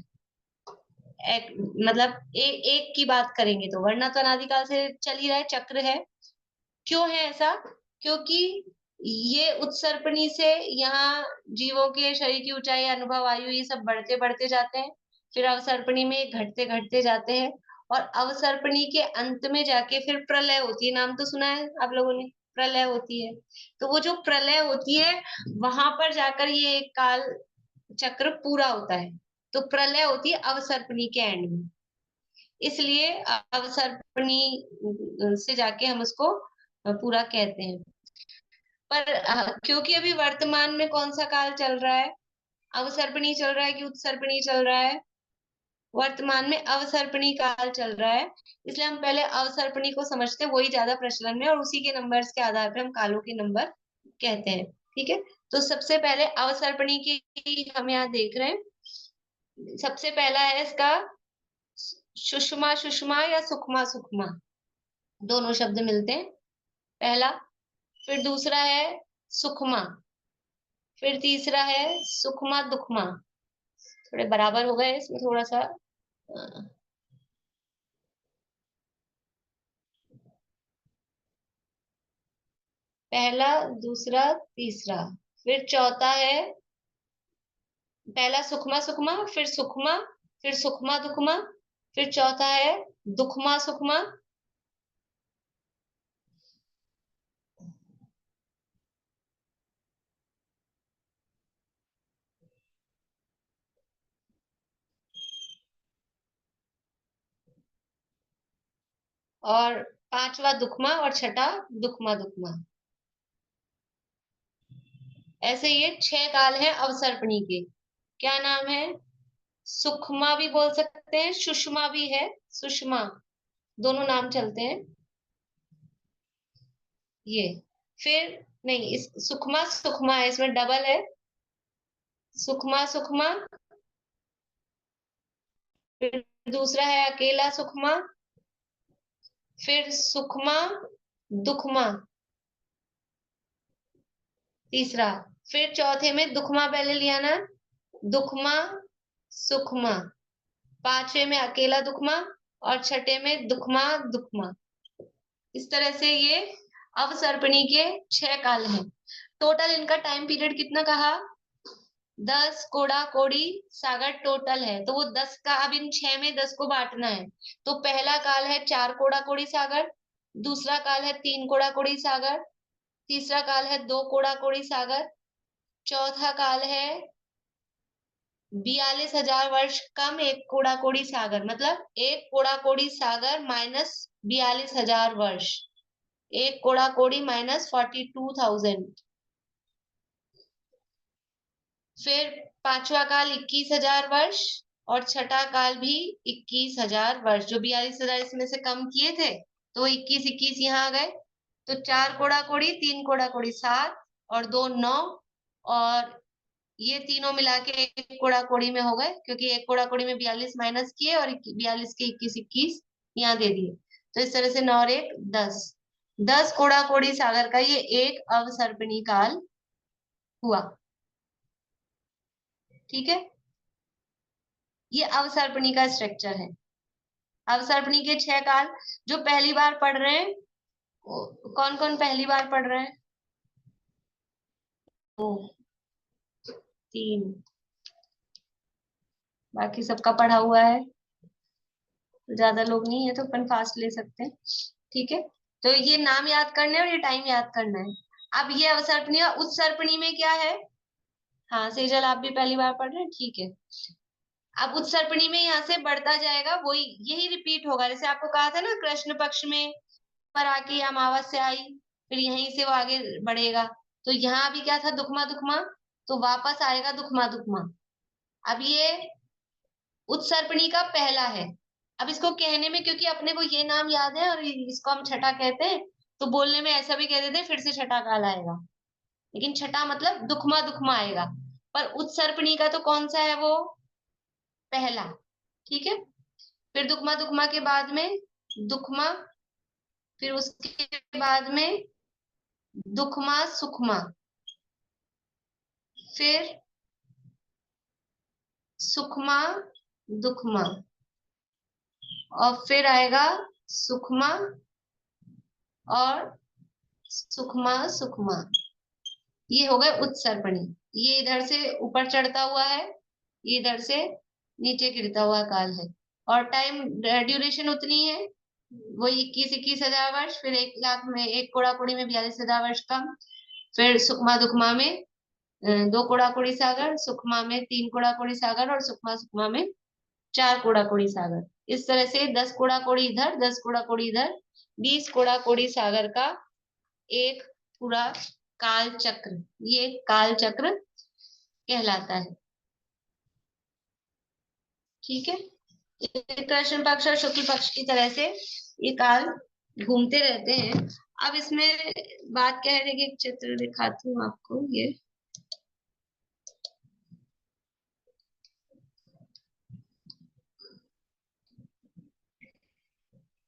मतलब एक की बात करेंगे तो, वरना तो अनादिकाल से चल ही रहा है, चक्र है। क्यों है ऐसा? क्योंकि ये उत्सर्पणी से यहाँ जीवों के शरीर की ऊंचाई, अनुभव, आयु ये सब बढ़ते बढ़ते जाते हैं। फिर अवसर्पणी में घटते घटते जाते हैं और अवसर्पणी के अंत में जाके फिर प्रलय होती है। नाम तो सुना है आप लोगों ने, प्रलय होती है। तो वो जो प्रलय होती है वहां पर जाकर ये एक काल चक्र पूरा होता है। तो प्रलय होती है अवसर्पणी के एंड में, इसलिए अवसर्पणी से जाके हम उसको पूरा कहते हैं। पर क्योंकि अभी वर्तमान में कौन सा काल चल रहा है, अवसर्पणी चल रहा है कि उत्सर्पणी चल रहा है? वर्तमान में अवसर्पणी काल चल रहा है, इसलिए हम पहले अवसर्पणी को समझते हैं, वही ज्यादा प्रचलन में, और उसी के नंबर्स के आधार पर हम कालों के नंबर कहते हैं। ठीक है, तो सबसे पहले अवसर्पणी की हम यहाँ देख रहे हैं। सबसे पहला है इसका सुषमा सुषमा या सुखमा सुखमा, दोनों शब्द मिलते हैं, पहला। फिर दूसरा है सुखमा, फिर तीसरा है सुखमा दुखमा। थोड़े बराबर हो गए, इसमें थोड़ा सा पहला दूसरा तीसरा, फिर चौथा है पहला सुखमा सुखमा, फिर सुखमा, फिर सुखमा दुखमा, फिर चौथा है दुखमा सुखमा, और पांचवा दुखमा, और छठा दुखमा दुखमा। ऐसे ये 6 काल हैं अवसर्पणी के। क्या नाम है? सुखमा भी बोल सकते हैं, सुषमा भी है, सुषमा, दोनों नाम चलते हैं ये। फिर नहीं, इस सुखमा सुखमा है, इसमें डबल है, सुखमा सुखमा, फिर दूसरा है अकेला सुखमा, फिर सुखमा दुखमा तीसरा, फिर चौथे में दुखमा पहले लिया ना, दुखमा सुखमा, पांचवे में अकेला दुखमा, और छठे में दुखमा दुखमा। इस तरह से ये अवसर्पणी के 6 काल हैं। टोटल इनका टाइम पीरियड कितना कहा? 10 कोड़ा कोड़ी सागर टोटल है, तो वो 10 का, अब इन 6 में 10 को बांटना है। तो पहला काल है 4 कोड़ा कोड़ी सागर, दूसरा काल है 3 कोड़ा कोड़ी सागर, तीसरा काल है 2 कोड़ा कोड़ी सागर, चौथा काल है 42,000 वर्ष कम 1 कोड़ा कोड़ी सागर, मतलब 1 कोड़ा कोड़ी सागर माइनस 42,000 वर्ष, 1 कोड़ा कोड़ी माइनस 42,000। फिर पांचवा काल 21,000 वर्ष, और छठा काल भी 21,000 वर्ष। जो 42,000 इसमें से कम किए थे तो 21 21 यहाँ आ गए। तो 4 कोड़ा कोड़ी, 3 कोड़ा कोड़ी 7, और 2 9, और ये तीनों मिला के 1 कोड़ा कोड़ी में हो गए, क्योंकि 1 कोड़ा कोड़ी में 42 माइनस किए और 42 के 21 21 यहाँ दे दिए। तो इस तरह से 9 और 1 10, 10 कोड़ा कोड़ी सागर का ये एक अवसर्पणी काल हुआ। ठीक है, ये अवसर्पणी का स्ट्रक्चर है। अवसर्पणी के 6 काल। जो पहली बार पढ़ रहे हैं, कौन कौन पहली बार पढ़ रहे हैं? 2 3, बाकी सबका पढ़ा हुआ है, तो ज्यादा लोग नहीं है तो अपन फास्ट ले सकते हैं। ठीक है, तो ये नाम याद करना है और ये टाइम याद करना है। अब ये अवसर्पणी और उत्सर्पणी में क्या है? हाँ सेजल, आप भी पहली बार पढ़ रहे हैं, ठीक है। अब उत्सर्पणी में यहाँ से बढ़ता जाएगा, वही यही रिपीट होगा। जैसे आपको कहा था ना, कृष्ण पक्ष में पर आके अमावस्या आई, फिर यहीं से वो आगे बढ़ेगा। तो यहाँ भी क्या था? दुखमा दुखमा, तो वापस आएगा दुखमा दुखमा। अब ये उत्सर्पणी का पहला है। अब इसको कहने में, क्योंकि अपने को ये नाम याद है और इसको हम छठा कहते हैं, तो बोलने में ऐसा भी कह देते हैं फिर से छठा काल आएगा, लेकिन छठा मतलब दुखमा दुखमा आएगा। पर उत्सर्पणी का तो कौन सा है? वो पहला। ठीक है, फिर दुखमा दुखमा के बाद में दुखमा, फिर उसके बाद में दुखमा सुखमा, फिर सुखमा दुखमा, और फिर आएगा सुखमा और सुखमा सुखमा। ये हो गए उत्सर्पणी। ये इधर से ऊपर चढ़ता हुआ है, ये इधर से नीचे गिरता हुआ काल है। और टाइम ड्यूरेशन उतनी है, वही 21 वर्ष, फिर 1 लाख में 1 कोड़ा कोड़ी में 42,000 वर्ष कम, फिर सुकमा दुकमा में 2 कोड़ा कोड़ी सागर, सुकमा में 3 कोड़ा कोड़ी सागर, और सुकमा सुकमा में 4 कोड़ा कोड़ी सागर। इस तरह से 10 कोड़ा कोड़ी इधर, 10 कोड़ा कोड़ी इधर, 20 कोड़ा कोड़ी सागर का एक पूरा काल चक्र, ये काल चक्र कहलाता है। ठीक है, कृष्ण पक्ष और शुक्ल पक्ष की तरह से ये काल घूमते रहते हैं। अब इसमें बात क्या है, देखिए एक चित्र दिखाती हूँ आपको।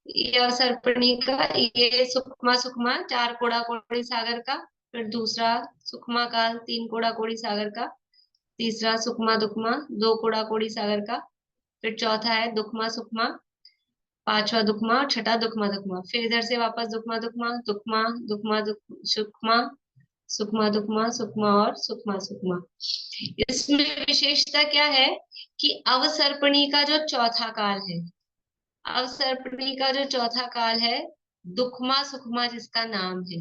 ये अवसर्पिणी का, ये सुकमा सुकमा 4 कोड़ा कोड़ी सागर का, फिर दूसरा सुकमा काल 3 कोड़ा कोड़ी सागर का, तीसरा सुकमा दुकमा 2 कोड़ा कोड़ी सागर का, फिर चौथा है दुकमा सुकमा, पांचवा दुकमा, और छठा दुकमा दुकमा, फिर इधर से वापस दुकमा दुकमा, दुकमा दुकमा सुकमा, सुकमा दुकमा, सुकमा और सुकमा सुकमा। इसमें विशेषता क्या है कि अवसर्पिणी का जो चौथा काल है, अवसर्पिणी का जो चौथा काल है, दुखमा सुखमा जिसका नाम है,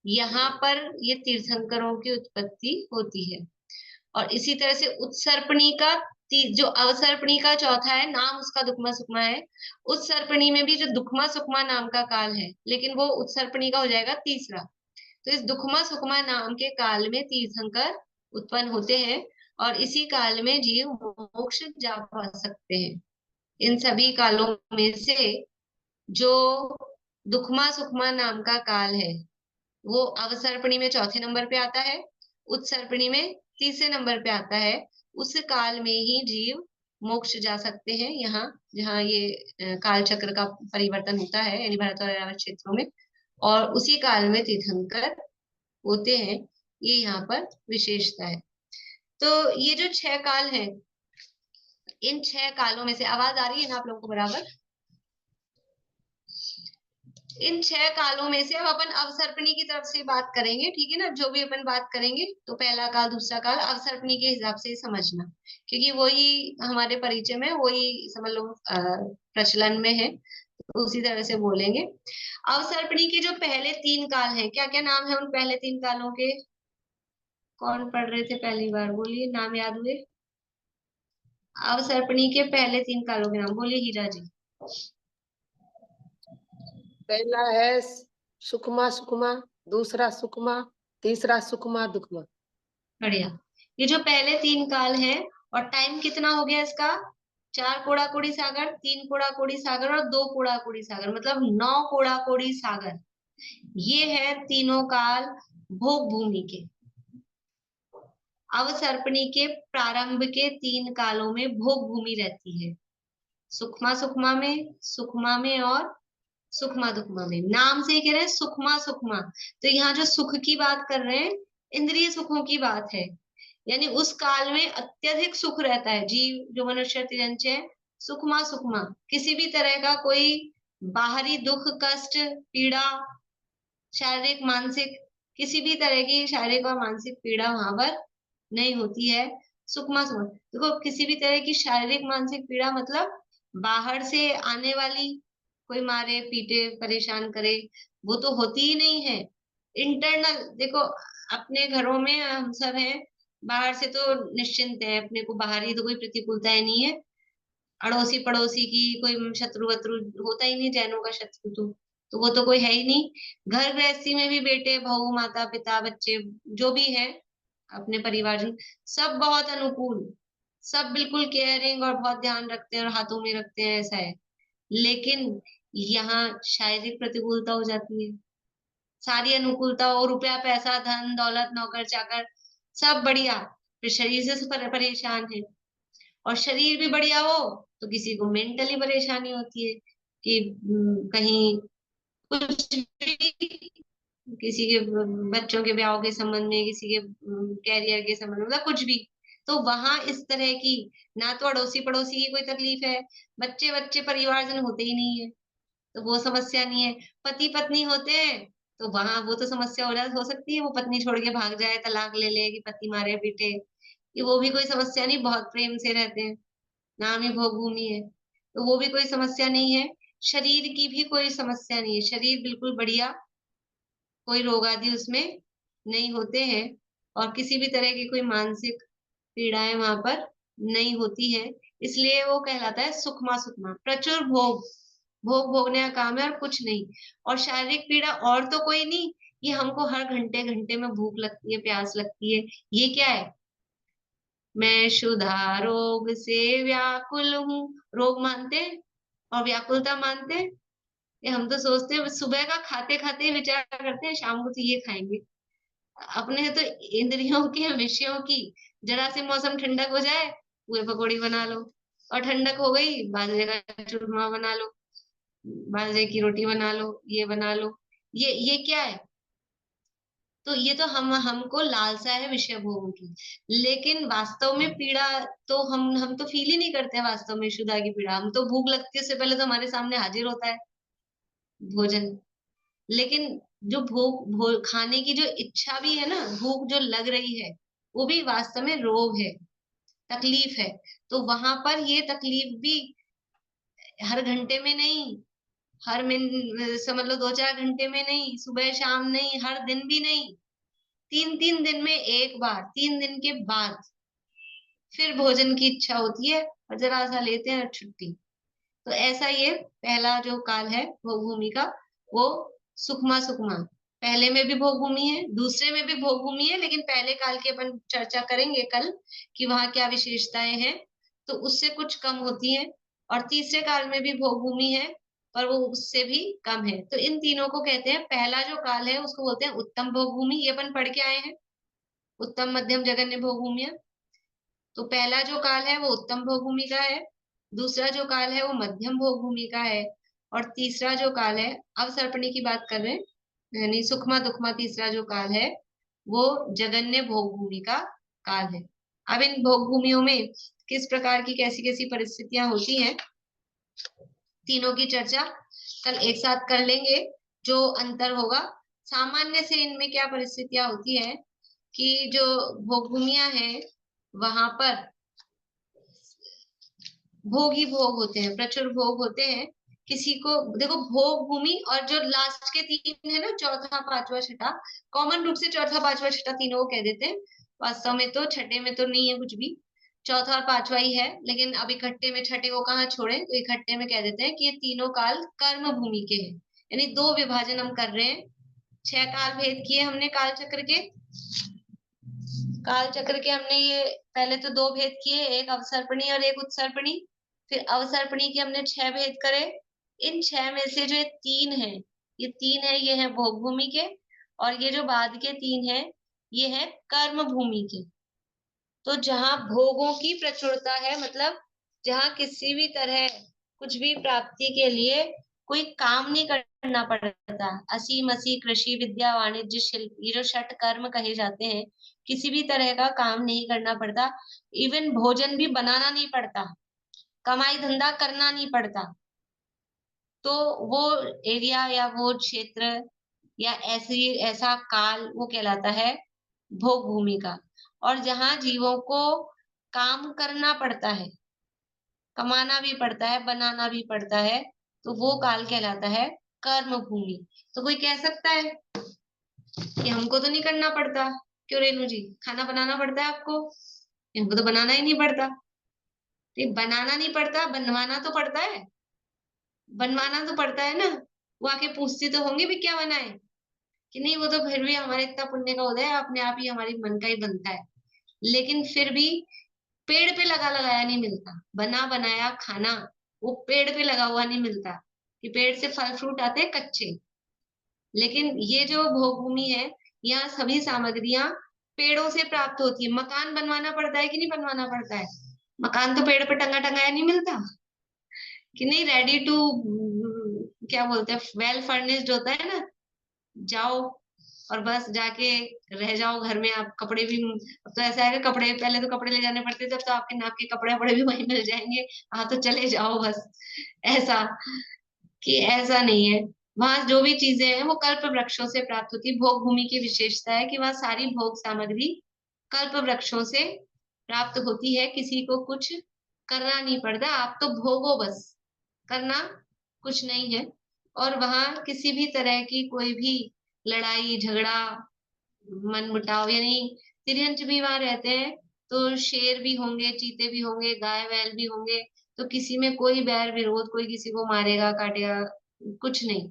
यहाँ पर ये तीर्थंकरों की उत्पत्ति होती है। और इसी तरह से उत्सर्पणी का जो अवसर्पणी का चौथा है, नाम उसका दुखमा सुखमा है, उत्सर्पणी में भी जो दुखमा सुखमा नाम का काल है, लेकिन वो उत्सर्पणी का हो जाएगा तीसरा। तो इस दुखमा सुखमा नाम के काल में तीर्थंकर उत्पन्न होते हैं, और इसी काल में जीव मोक्ष जा पा सकते हैं। इन सभी कालों में से जो दुखमा सुखमा नाम का काल है, वो अवसर्पणी में चौथे नंबर पे आता है, उत्सर्पणी में तीसरे नंबर पे आता है। उस काल में ही जीव मोक्ष जा सकते हैं, यहाँ जहाँ ये काल चक्र का परिवर्तन होता है, यानी भारत और ऐरावत क्षेत्रों में, और उसी काल में तीर्थंकर होते हैं। ये यहाँ पर विशेषता है। तो ये जो 6 काल हैं, इन 6 कालों में से, आवाज आ रही है ना आप लोगों को बराबर? इन 6 कालों में से अब अपन अवसर्पणी की तरफ से बात करेंगे, ठीक है ना। जो भी अपन बात करेंगे तो पहला काल दूसरा काल अवसर्पणी के हिसाब से समझना, क्योंकि वही हमारे परिचय में, वही समझ लो प्रचलन में है, तो उसी तरह से बोलेंगे। अवसर्पणी के जो पहले 3 काल हैं, क्या क्या नाम है उन पहले 3 कालों के? कौन पढ़ रहे थे पहली बार, बोलिए, नाम याद हुए? अवसर्पणी के पहले 3 कालों के नाम बोलिए, हीरा जी। पहला है सुकमा सुकमा, दूसरा सुकमा, तीसरा सुकमा दुकमा। बढ़िया। ये जो पहले 3 काल हैं, और टाइम कितना हो गया इसका? 4 कोड़ा कोड़ी सागर, 3 कोड़ा कोड़ी सागर और 2 कोड़ा कोड़ी सागर, मतलब 9 कोड़ा कोड़ी सागर। ये है तीनों काल भोग भूमि के। अवसर्पणी के प्रारंभ के 3 कालों में भोग भूमि रहती है, सुखमा सुखमा में, सुखमा में और सुखमा दुखमा में। नाम से ही कह रहे हैं सुखमा सुखमा, तो यहाँ जो सुख की बात कर रहे हैं, इंद्रिय सुखों की बात है। यानी उस काल में अत्यधिक सुख रहता है, जीव जो मनुष्य तिरंच है, सुखमा सुखमा, किसी भी तरह का कोई बाहरी दुख, कष्ट, पीड़ा, शारीरिक मानसिक, किसी भी तरह की शारीरिक और मानसिक पीड़ा वहां पर नहीं होती है। सुखमा सुखमा, देखो किसी भी तरह की शारीरिक मानसिक पीड़ा मतलब बाहर से आने वाली, कोई मारे पीटे परेशान करे, वो तो होती ही नहीं है। इंटरनल देखो, अपने घरों में हम सब हैं, बाहर से तो निश्चिंत है, अपने को बाहरी तो कोई प्रतिकूलता ही नहीं है, अड़ोसी पड़ोसी की कोई शत्रु वत्रु होता ही नहीं, जैनों का शत्रु तो वो तो कोई है ही नहीं। घर गृहस्थी में भी बेटे बहू माता पिता बच्चे जो भी है, अपने परिवारजन, सब बहुत अनुकूल, सब बिल्कुल केयरिंग और बहुत ध्यान रखते हैं और हाथों में रखते हैं, ऐसा है। लेकिन यहाँ शारीरिक प्रतिकूलता हो जाती है, सारी अनुकूलता हो, रुपया पैसा धन दौलत नौकर चाकर सब बढ़िया, फिर शरीर से परेशान है, और शरीर भी बढ़िया हो तो किसी को मेंटली परेशानी होती है कि कहीं कुछ भी, किसी के बच्चों के ब्याह के संबंध में, किसी के कैरियर के संबंध में, मतलब कुछ भी। तो वहां इस तरह की ना तो अड़ोसी पड़ोसी की कोई तकलीफ है, बच्चे बच्चे परिवारजन होते ही नहीं है, तो वो समस्या नहीं है। पति पत्नी होते हैं तो वहां वो तो समस्या हो सकती है, वो पत्नी छोड़ के भाग जाए, तलाक ले ले, कि पति मारे पीटे, ये वो भी कोई समस्या नहीं, बहुत प्रेम से रहते हैं। नाम ही भोग भूमि है, तो वो भी कोई समस्या नहीं है। शरीर की भी कोई समस्या नहीं है, शरीर बिल्कुल बढ़िया, कोई रोग आदि उसमें नहीं होते हैं, और किसी भी तरह की कोई मानसिक पीड़ाएं वहां पर नहीं होती है। इसलिए वो कहलाता है सुखमा सुखमा, प्रचुर भोग, भोग भोगने का काम है और कुछ नहीं। और शारीरिक पीड़ा और तो कोई नहीं, ये हमको हर घंटे घंटे में भूख लगती है, प्यास लगती है, ये क्या है? मैं क्षुधा रोग से व्याकुल हूँ, रोग मानते हैं और व्याकुलता मानते हैं। ये हम तो सोचते हैं सुबह का खाते खाते ही विचार करते हैं शाम को तो ये खाएंगे। अपने तो इंद्रियों के विषयों की, जरा से मौसम ठंडक हो जाए पूरे पकौड़ी बना लो, और ठंडक हो गई बाजरे का चूरमा बना लो, बाजरे की रोटी बना लो, ये बना लो। ये क्या है? तो ये तो हमको लालसा है विषय भोगों की, लेकिन वास्तव में पीड़ा तो हम तो फील ही नहीं करते हैं वास्तव में क्षुधा की पीड़ा। हम तो भूख लगती है उससे पहले तो हमारे सामने हाजिर होता है भोजन। लेकिन जो भूख खाने की जो इच्छा भी है ना, भूख जो लग रही है, वो भी वास्तव में रोग है, तकलीफ है। तो वहां पर ये तकलीफ भी हर घंटे में नहीं, हर समझ लो 2-4 घंटे में नहीं, सुबह शाम नहीं, हर दिन भी नहीं, 3-3 दिन में एक बार, 3 दिन के बाद फिर भोजन की इच्छा होती है और जरा सा लेते हैं छुट्टी। तो ऐसा ये पहला जो काल है भोग भूमि का, वो सुखमा सुखमा। पहले में भी भोग भूमि है, दूसरे में भी भोग भूमि है, लेकिन पहले काल की अपन चर्चा करेंगे कल कि वहां क्या विशेषताएं हैं, तो उससे कुछ कम होती है। और तीसरे काल में भी भोग भूमि है, पर वो उससे भी कम है। तो इन तीनों को कहते हैं, पहला जो काल है उसको बोलते हैं उत्तम भोग भूमि, ये अपन पढ़ के आए हैं, उत्तम मध्यम जघन्य भोग भूमि। तो पहला जो काल है वो उत्तम भोग भूमि का है, दूसरा जो काल है वो मध्यम भोग भूमि का है, और तीसरा जो काल है, अवसर्पणी की बात कर रहे हैं, यानी सुखमा दुखमा, तीसरा जो काल है वो जगन्य भोग भूमि का काल है। अब इन भोग भूमियों में किस प्रकार की कैसी कैसी परिस्थितियां होती हैं, तीनों की चर्चा कल एक साथ कर लेंगे। जो अंतर होगा सामान्य से इनमें क्या परिस्थितियां होती है कि जो भोग भूमियां हैं वहां पर भोग ही भोग होते हैं, प्रचुर भोग होते हैं। किसी को देखो, भोग भूमि और जो लास्ट के तीन है ना, चौथा पांचवा छठा, कॉमन रूप से चौथा पांचवा छठा तीनों को कह देते हैं। वास्तव में तो छठे में तो नहीं है कुछ भी, चौथा और पांचवा ही है, लेकिन अब इकट्ठे में छठे को कहाँ छोड़े, तो इकट्ठे में कह देते हैं कि ये तीनों काल कर्म भूमि के हैं। यानी दो विभाजन हम कर रहे हैं, 6 काल भेद किए हमने काल चक्र के, काल चक्र के हमने ये पहले तो 2 भेद किए, एक अवसर्पणी और एक उत्सर्पणी। फिर अवसर्पणी के हमने 6 भेद करे। इन 6 में से जो ये 3 है, ये 3 है, ये है भोग भूमि के, और ये जो बाद के 3 है ये है कर्म भूमि के। तो जहां भोगों की प्रचुरता है, मतलब जहां किसी भी तरह कुछ भी प्राप्ति के लिए कोई काम नहीं करना पड़ता, असी मसी कृषि विद्या वाणिज्य शिल्प, ये जो 6 कर्म कहे जाते हैं, किसी भी तरह का काम नहीं करना पड़ता, इवन भोजन भी बनाना नहीं पड़ता, कमाई धंधा करना नहीं पड़ता। तो वो एरिया या वो क्षेत्र या ऐसा काल वो कहलाता है भोग भूमि का। और जहां जीवों को काम करना पड़ता है, कमाना भी पड़ता है, बनाना भी पड़ता है, तो वो काल कहलाता है कर्म भूमि। तो कोई कह सकता है कि हमको तो नहीं करना पड़ता, क्यों रेणु जी, खाना बनाना पड़ता है आपको? हमको तो बनाना ही नहीं पड़ता। तो बनाना नहीं पड़ता, बनवाना तो पड़ता है, बनवाना तो पड़ता है ना। वो आके पूछती तो होंगी भी क्या बनाए, कि नहीं वो तो फिर भी हमारे इतना पुण्य का उदय है, अपने आप ही हमारी मन का ही बनता है। लेकिन फिर भी पेड़ पे लगा लगाया नहीं मिलता, बना बनाया खाना वो पेड़ पे लगा हुआ नहीं मिलता, कि पेड़ से फल फ्रूट आते हैं कच्चे। लेकिन ये जो भोग भूमि है, यहाँ सभी सामग्रियां पेड़ों से प्राप्त होती है। मकान बनवाना पड़ता है कि नहीं बनवाना पड़ता है? मकान तो पेड़ पे टंगा टंगाया नहीं मिलता, कि नहीं रेडी टू, क्या बोलते हैं, वेल फर्निश्ड होता है ना, जाओ और बस जाके रह जाओ घर में। आप कपड़े भी, अब तो ऐसा है कि कपड़े पहले तो कपड़े ले जाने पड़ते थे, अब तो आपके नाप के कपड़े वपड़े भी वहीं मिल जाएंगे, हाँ तो चले जाओ बस। ऐसा कि ऐसा नहीं है, वहां जो भी चीजें हैं वो कल्प वृक्षों से प्राप्त होती है। भोग भूमि की विशेषता है कि वहां सारी भोग सामग्री कल्प वृक्षों से प्राप्त होती है, किसी को कुछ करना नहीं पड़ता, आप तो भोगो बस, करना कुछ नहीं है। और वहां किसी भी तरह की कोई भी लड़ाई झगड़ा मनमुटाव, यानी तिर्यंच भी वहां रहते हैं, तो शेर भी होंगे, चीते भी होंगे, गाय बैल भी होंगे, तो किसी में कोई बैर विरोध, कोई किसी को मारेगा काटेगा कुछ नहीं,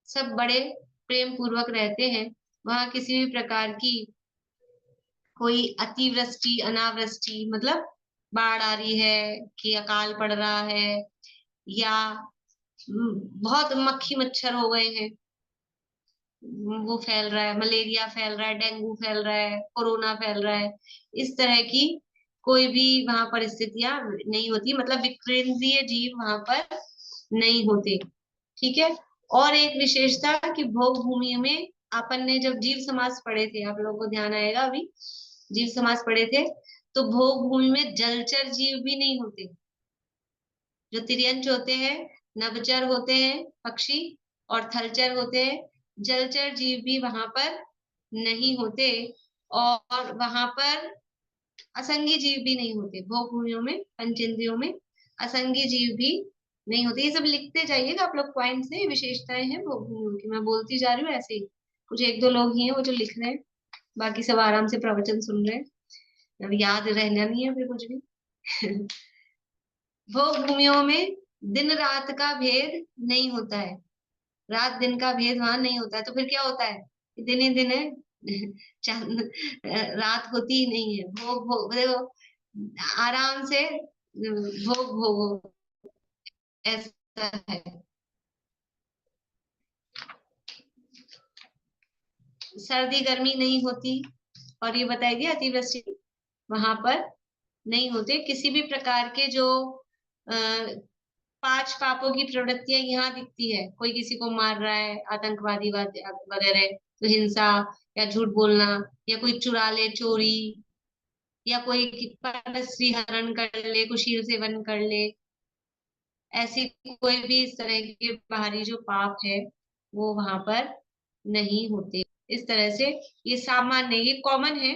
सब बड़े प्रेम पूर्वक रहते हैं। वहां किसी भी प्रकार की कोई अतिवृष्टि अनावृष्टि, मतलब बाढ़ आ रही है कि अकाल पड़ रहा है, या बहुत मक्खी मच्छर हो गए हैं, वो फैल रहा है, मलेरिया फैल रहा है, डेंगू फैल रहा है, कोरोना फैल रहा है, इस तरह की कोई भी वहां परिस्थितियां नहीं होती, मतलब विकृंद्रिय जीव वहां पर नहीं होते। ठीक है। और एक विशेषता कि भोग भूमि में अपन ने जब जीव समास पढ़े थे, आप लोगों को ध्यान आएगा, अभी जीव समास पढ़े थे, तो भोग भूमि में जलचर जीव भी नहीं होते। जो तिर्यंच होते हैं, नभचर होते हैं पक्षी, और थलचर होते हैं, जलचर जीव भी वहां पर नहीं होते। और वहां पर असंगी जीव भी नहीं होते, भोग भूमियों में पंचेंद्रियों में असंगी जीव भी नहीं होते। ये सब लिखते जाइएगा आप लोग, पॉइंट्स हैं, विशेषताएं हैं भोग भूमियों की, मैं बोलती जा रही हूँ ऐसे ही, कुछ एक दो लोग ही हैं वो जो लिख रहे हैं, बाकी सब आराम से प्रवचन सुन रहे हैं, अब याद रहना नहीं है फिर कुछ भी। भोग भूमियों में दिन रात का भेद नहीं होता है, रात दिन का भेद वहां नहीं होता है, तो फिर क्या होता है, दिन ही दिन है, चांद रात होती ही नहीं है। भोग भोग देखो, आराम से भोग भोगो, ऐसा है। सर्दी गर्मी नहीं होती, और ये बताएगी अतिवृष्टि वहां पर नहीं होते। किसी भी प्रकार के जो आ, पांच पापों की प्रवृत्तियां यहाँ दिखती है, कोई किसी को मार रहा है, आतंकवादी वगैरह, तो हिंसा या झूठ बोलना, या कोई चुरा ले चोरी, या कोई परस्त्री हरण कर ले, कुशील सेवन कर ले, ऐसी कोई भी इस तरह के बाहरी जो पाप है वो वहां पर नहीं होते। इस तरह से ये सामान्य, ये कॉमन है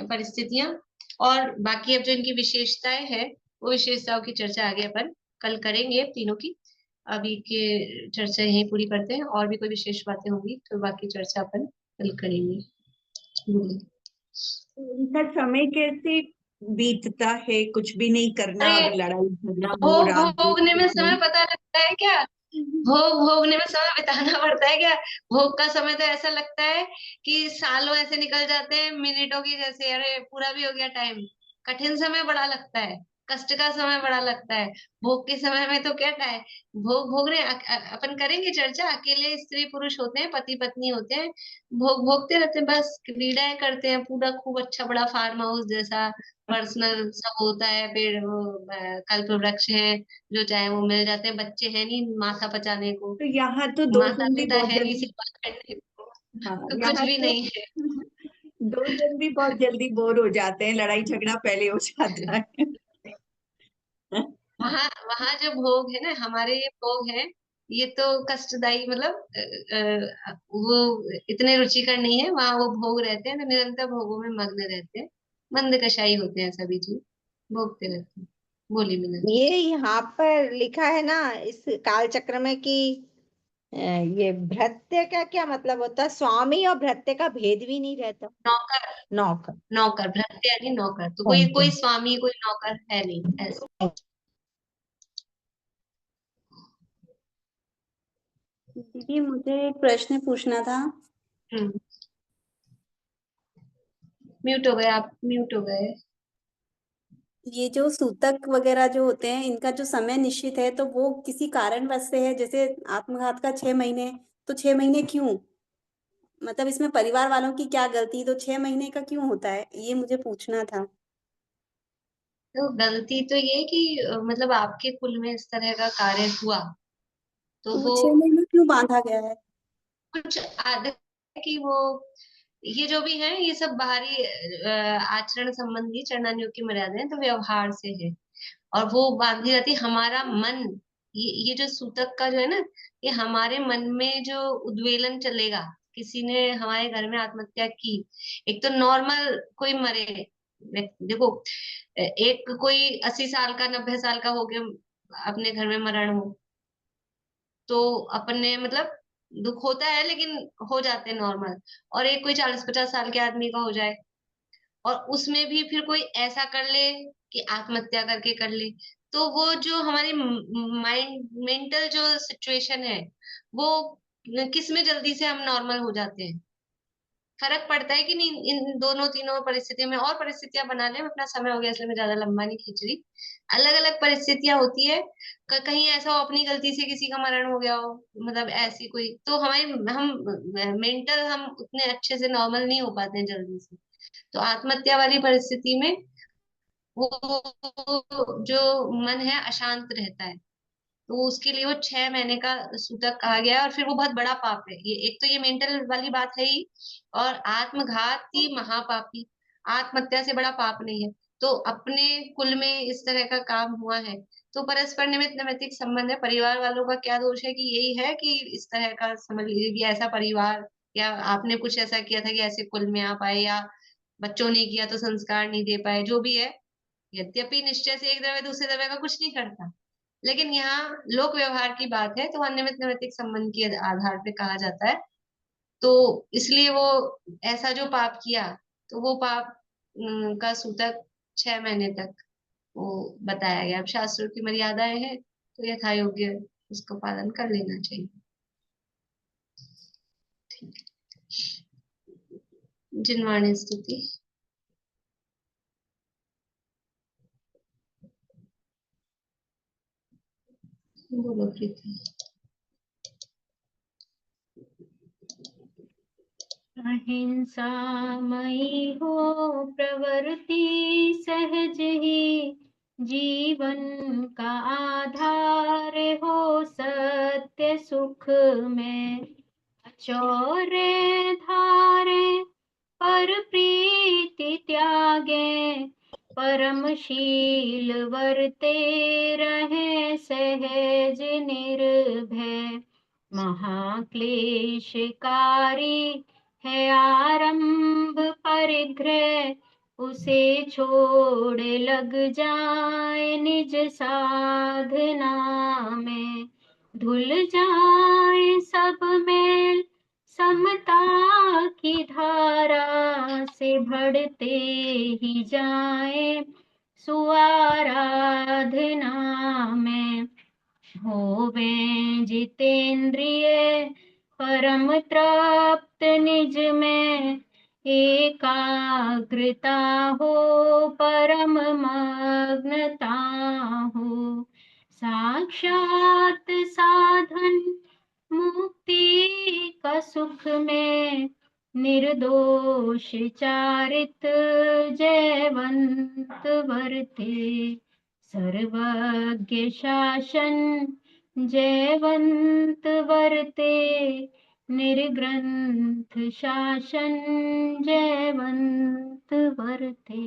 परिस्थितियां। और बाकी अब जो इनकी विशेषताएं हैं, वो विशेषताओं की चर्चा आगे अपन कल करेंगे, अब तीनों की। अभी के चर्चा यहीं पूरी करते हैं, और भी कोई विशेष बातें होंगी तो बाकी चर्चा अपन कल करेंगे। बोलिए। उनका समय कैसे बीतता है, कुछ भी नहीं करना अरे और लड़ाई झगड़ा हो भोग रात दिन भोगने में कुछ समय पता लगता है क्या, नहीं। भोग भोगने में समय बिताना पड़ता है क्या। भोग का समय तो ऐसा लगता है कि सालों ऐसे निकल जाते हैं मिनटों की जैसे, अरे पूरा भी हो गया टाइम। कठिन समय बड़ा लगता है, कष्ट का समय बड़ा लगता है। भोग के समय में तो क्या टाइम, भोग भोग रहे अपन करेंगे चर्चा, अकेले स्त्री पुरुष होते हैं, पति पत्नी होते हैं, भोग भोगते रहते हैं, बस क्रीड़ाएं करते हैं, पूरा खूब अच्छा बड़ा फार्म हाउस जैसा पर्सनल सब होता है, पेड़ वो कल्प वृक्ष है, जो चाहे वो मिल जाते हैं, बच्चे हैं नहीं माथा पचाने को, तो यहाँ तो दो माता जन भी पिता बहुत है नहीं जल्दी, सेवा करने को, हाँ तो कुछ यहाँ भी तो नहीं है। दो जन भी बहुत जल्दी बोर हो जाते हैं, लड़ाई झगड़ा पहले हो जाता है। वहां वहां जो भोग है ना, हमारे ये भोग है, ये तो कष्टदायी, मतलब वो इतने रुचिकर नहीं है, वहां वो भोग रहते हैं तो निरंतर भोगों में मग्न रहते हैं, मंद कषाई होते हैं सभी जीव, भोगते रहते हैं। बोली मीना जी। ये यहाँ पर लिखा है ना इस काल चक्र में कि ये भृत्य का क्या मतलब होता है, स्वामी और भृत्य का भेद भी नहीं रहता। नौकर, नौकर। नौकर भृत्य यानी नौकर, तो कोई ओके। कोई स्वामी कोई नौकर है नहीं ऐसे। दीदी मुझे एक प्रश्न पूछना था। हम्म, म्यूट हो गए आप, म्यूट हो गए। ये जो सूतक वगैरह जो होते हैं, इनका जो समय निश्चित है तो वो किसी कारणवश से है, जैसे आत्मघात का 6 महीने, तो 6 महीने क्यों, मतलब इसमें परिवार वालों की क्या गलती, तो 6 महीने का क्यों होता है, ये मुझे पूछना था। तो गलती तो ये कि मतलब आपके कुल में इस तरह का कार्य हुआ, तो तो वो वो 6 महीने क्यों बांधा गया है। कुछ आदत है कि वो, ये जो भी है ये सब बाहरी आचरण संबंधी चरणानियों की मर्यादा है, तो व्यवहार से है, और वो बांधी रहती है। हमारा मन, ये जो सूतक का जो है ना, ये हमारे मन में जो उद्वेलन चलेगा, किसी ने हमारे घर में आत्महत्या की, एक तो नॉर्मल कोई मरे, देखो, एक कोई 80 साल का 90 साल का हो गया, अपने घर में मरण हो, तो अपने मतलब दुख होता है, लेकिन हो जाते हैं नॉर्मल। और एक कोई 40-50 साल के आदमी का हो जाए, और उसमें भी फिर कोई ऐसा कर ले कि आत्महत्या करके कर ले, तो वो जो हमारी माइंड मेंटल जो सिचुएशन है, वो किस में जल्दी से हम नॉर्मल हो जाते हैं। फर्क पड़ता है कि नहीं इन दोनों तीनों परिस्थितियों में। और परिस्थितियां बना ले, अपना समय हो गया इसलिए मैं ज्यादा लंबा नहीं खींच रही। अलग अलग परिस्थितियां होती है, कहीं ऐसा हो अपनी गलती से किसी का मरण हो गया हो, मतलब ऐसी कोई, तो हमारी हम मेंटल हम उतने अच्छे से नॉर्मल नहीं हो पाते हैं जल्दी से। तो आत्महत्या वाली परिस्थिति में वो जो मन है अशांत रहता है, तो उसके लिए वो 6 महीने का सूतक कहा गया है। और फिर वो बहुत बड़ा पाप है ये, एक तो ये मेंटल वाली बात है ही, और आत्मघाती महापापी, आत्महत्या से बड़ा पाप नहीं है। तो अपने कुल में इस तरह का काम हुआ है, तो परस्पर निमित्त नैमित्तिक संबंध है। परिवार वालों का क्या दोष है कि यही है कि इस तरह का समझ लीजिए कि ऐसा परिवार, या आपने कुछ ऐसा किया था कि ऐसे कुल में आप आए, या बच्चों ने किया तो संस्कार नहीं दे पाए, जो भी है। यद्यपि निश्चय से एक द्रव्य दूसरे द्रव्य का कुछ नहीं करता, लेकिन यहाँ लोक व्यवहार की बात है, तो अनियमित नैमित्तिक संबंध के आधार पे कहा जाता है। तो इसलिए वो ऐसा जो पाप किया, तो वो पाप का सूतक 6 महीने तक वो बताया गया। अब शास्त्रों की मर्यादाएं हैं, तो यथा योग्य उसको पालन कर लेना चाहिए। ठीक। जिनवाणी स्तुति। बोलो प्रीति। अहिंसा मई हो प्रवृत्ति सहज ही, जीवन का आधार हो सत्य सुख में। चौरे धारे पर प्रीति त्यागे, परमशील वर्ते रहे सहज निर्भय। महाक्लेशकारी है आरंभ परिग्रह, उसे छोड़ लग जाए निज साधना में। धुल जाए सब मेल समता की धारा से, बढ़ते ही जाए सुआराधना में। होवे जितेंद्रिय परम तृप्त निज में, एकाग्रता हो परम मग्नता हो। साक्षात साधन मुक्ति का सुख में, निर्दोष चारित जयवंत वर्ते। सर्वज्ञ शासन जयवंत वर्ते, निर्ग्रंथ शासन जयवंत वर्ते।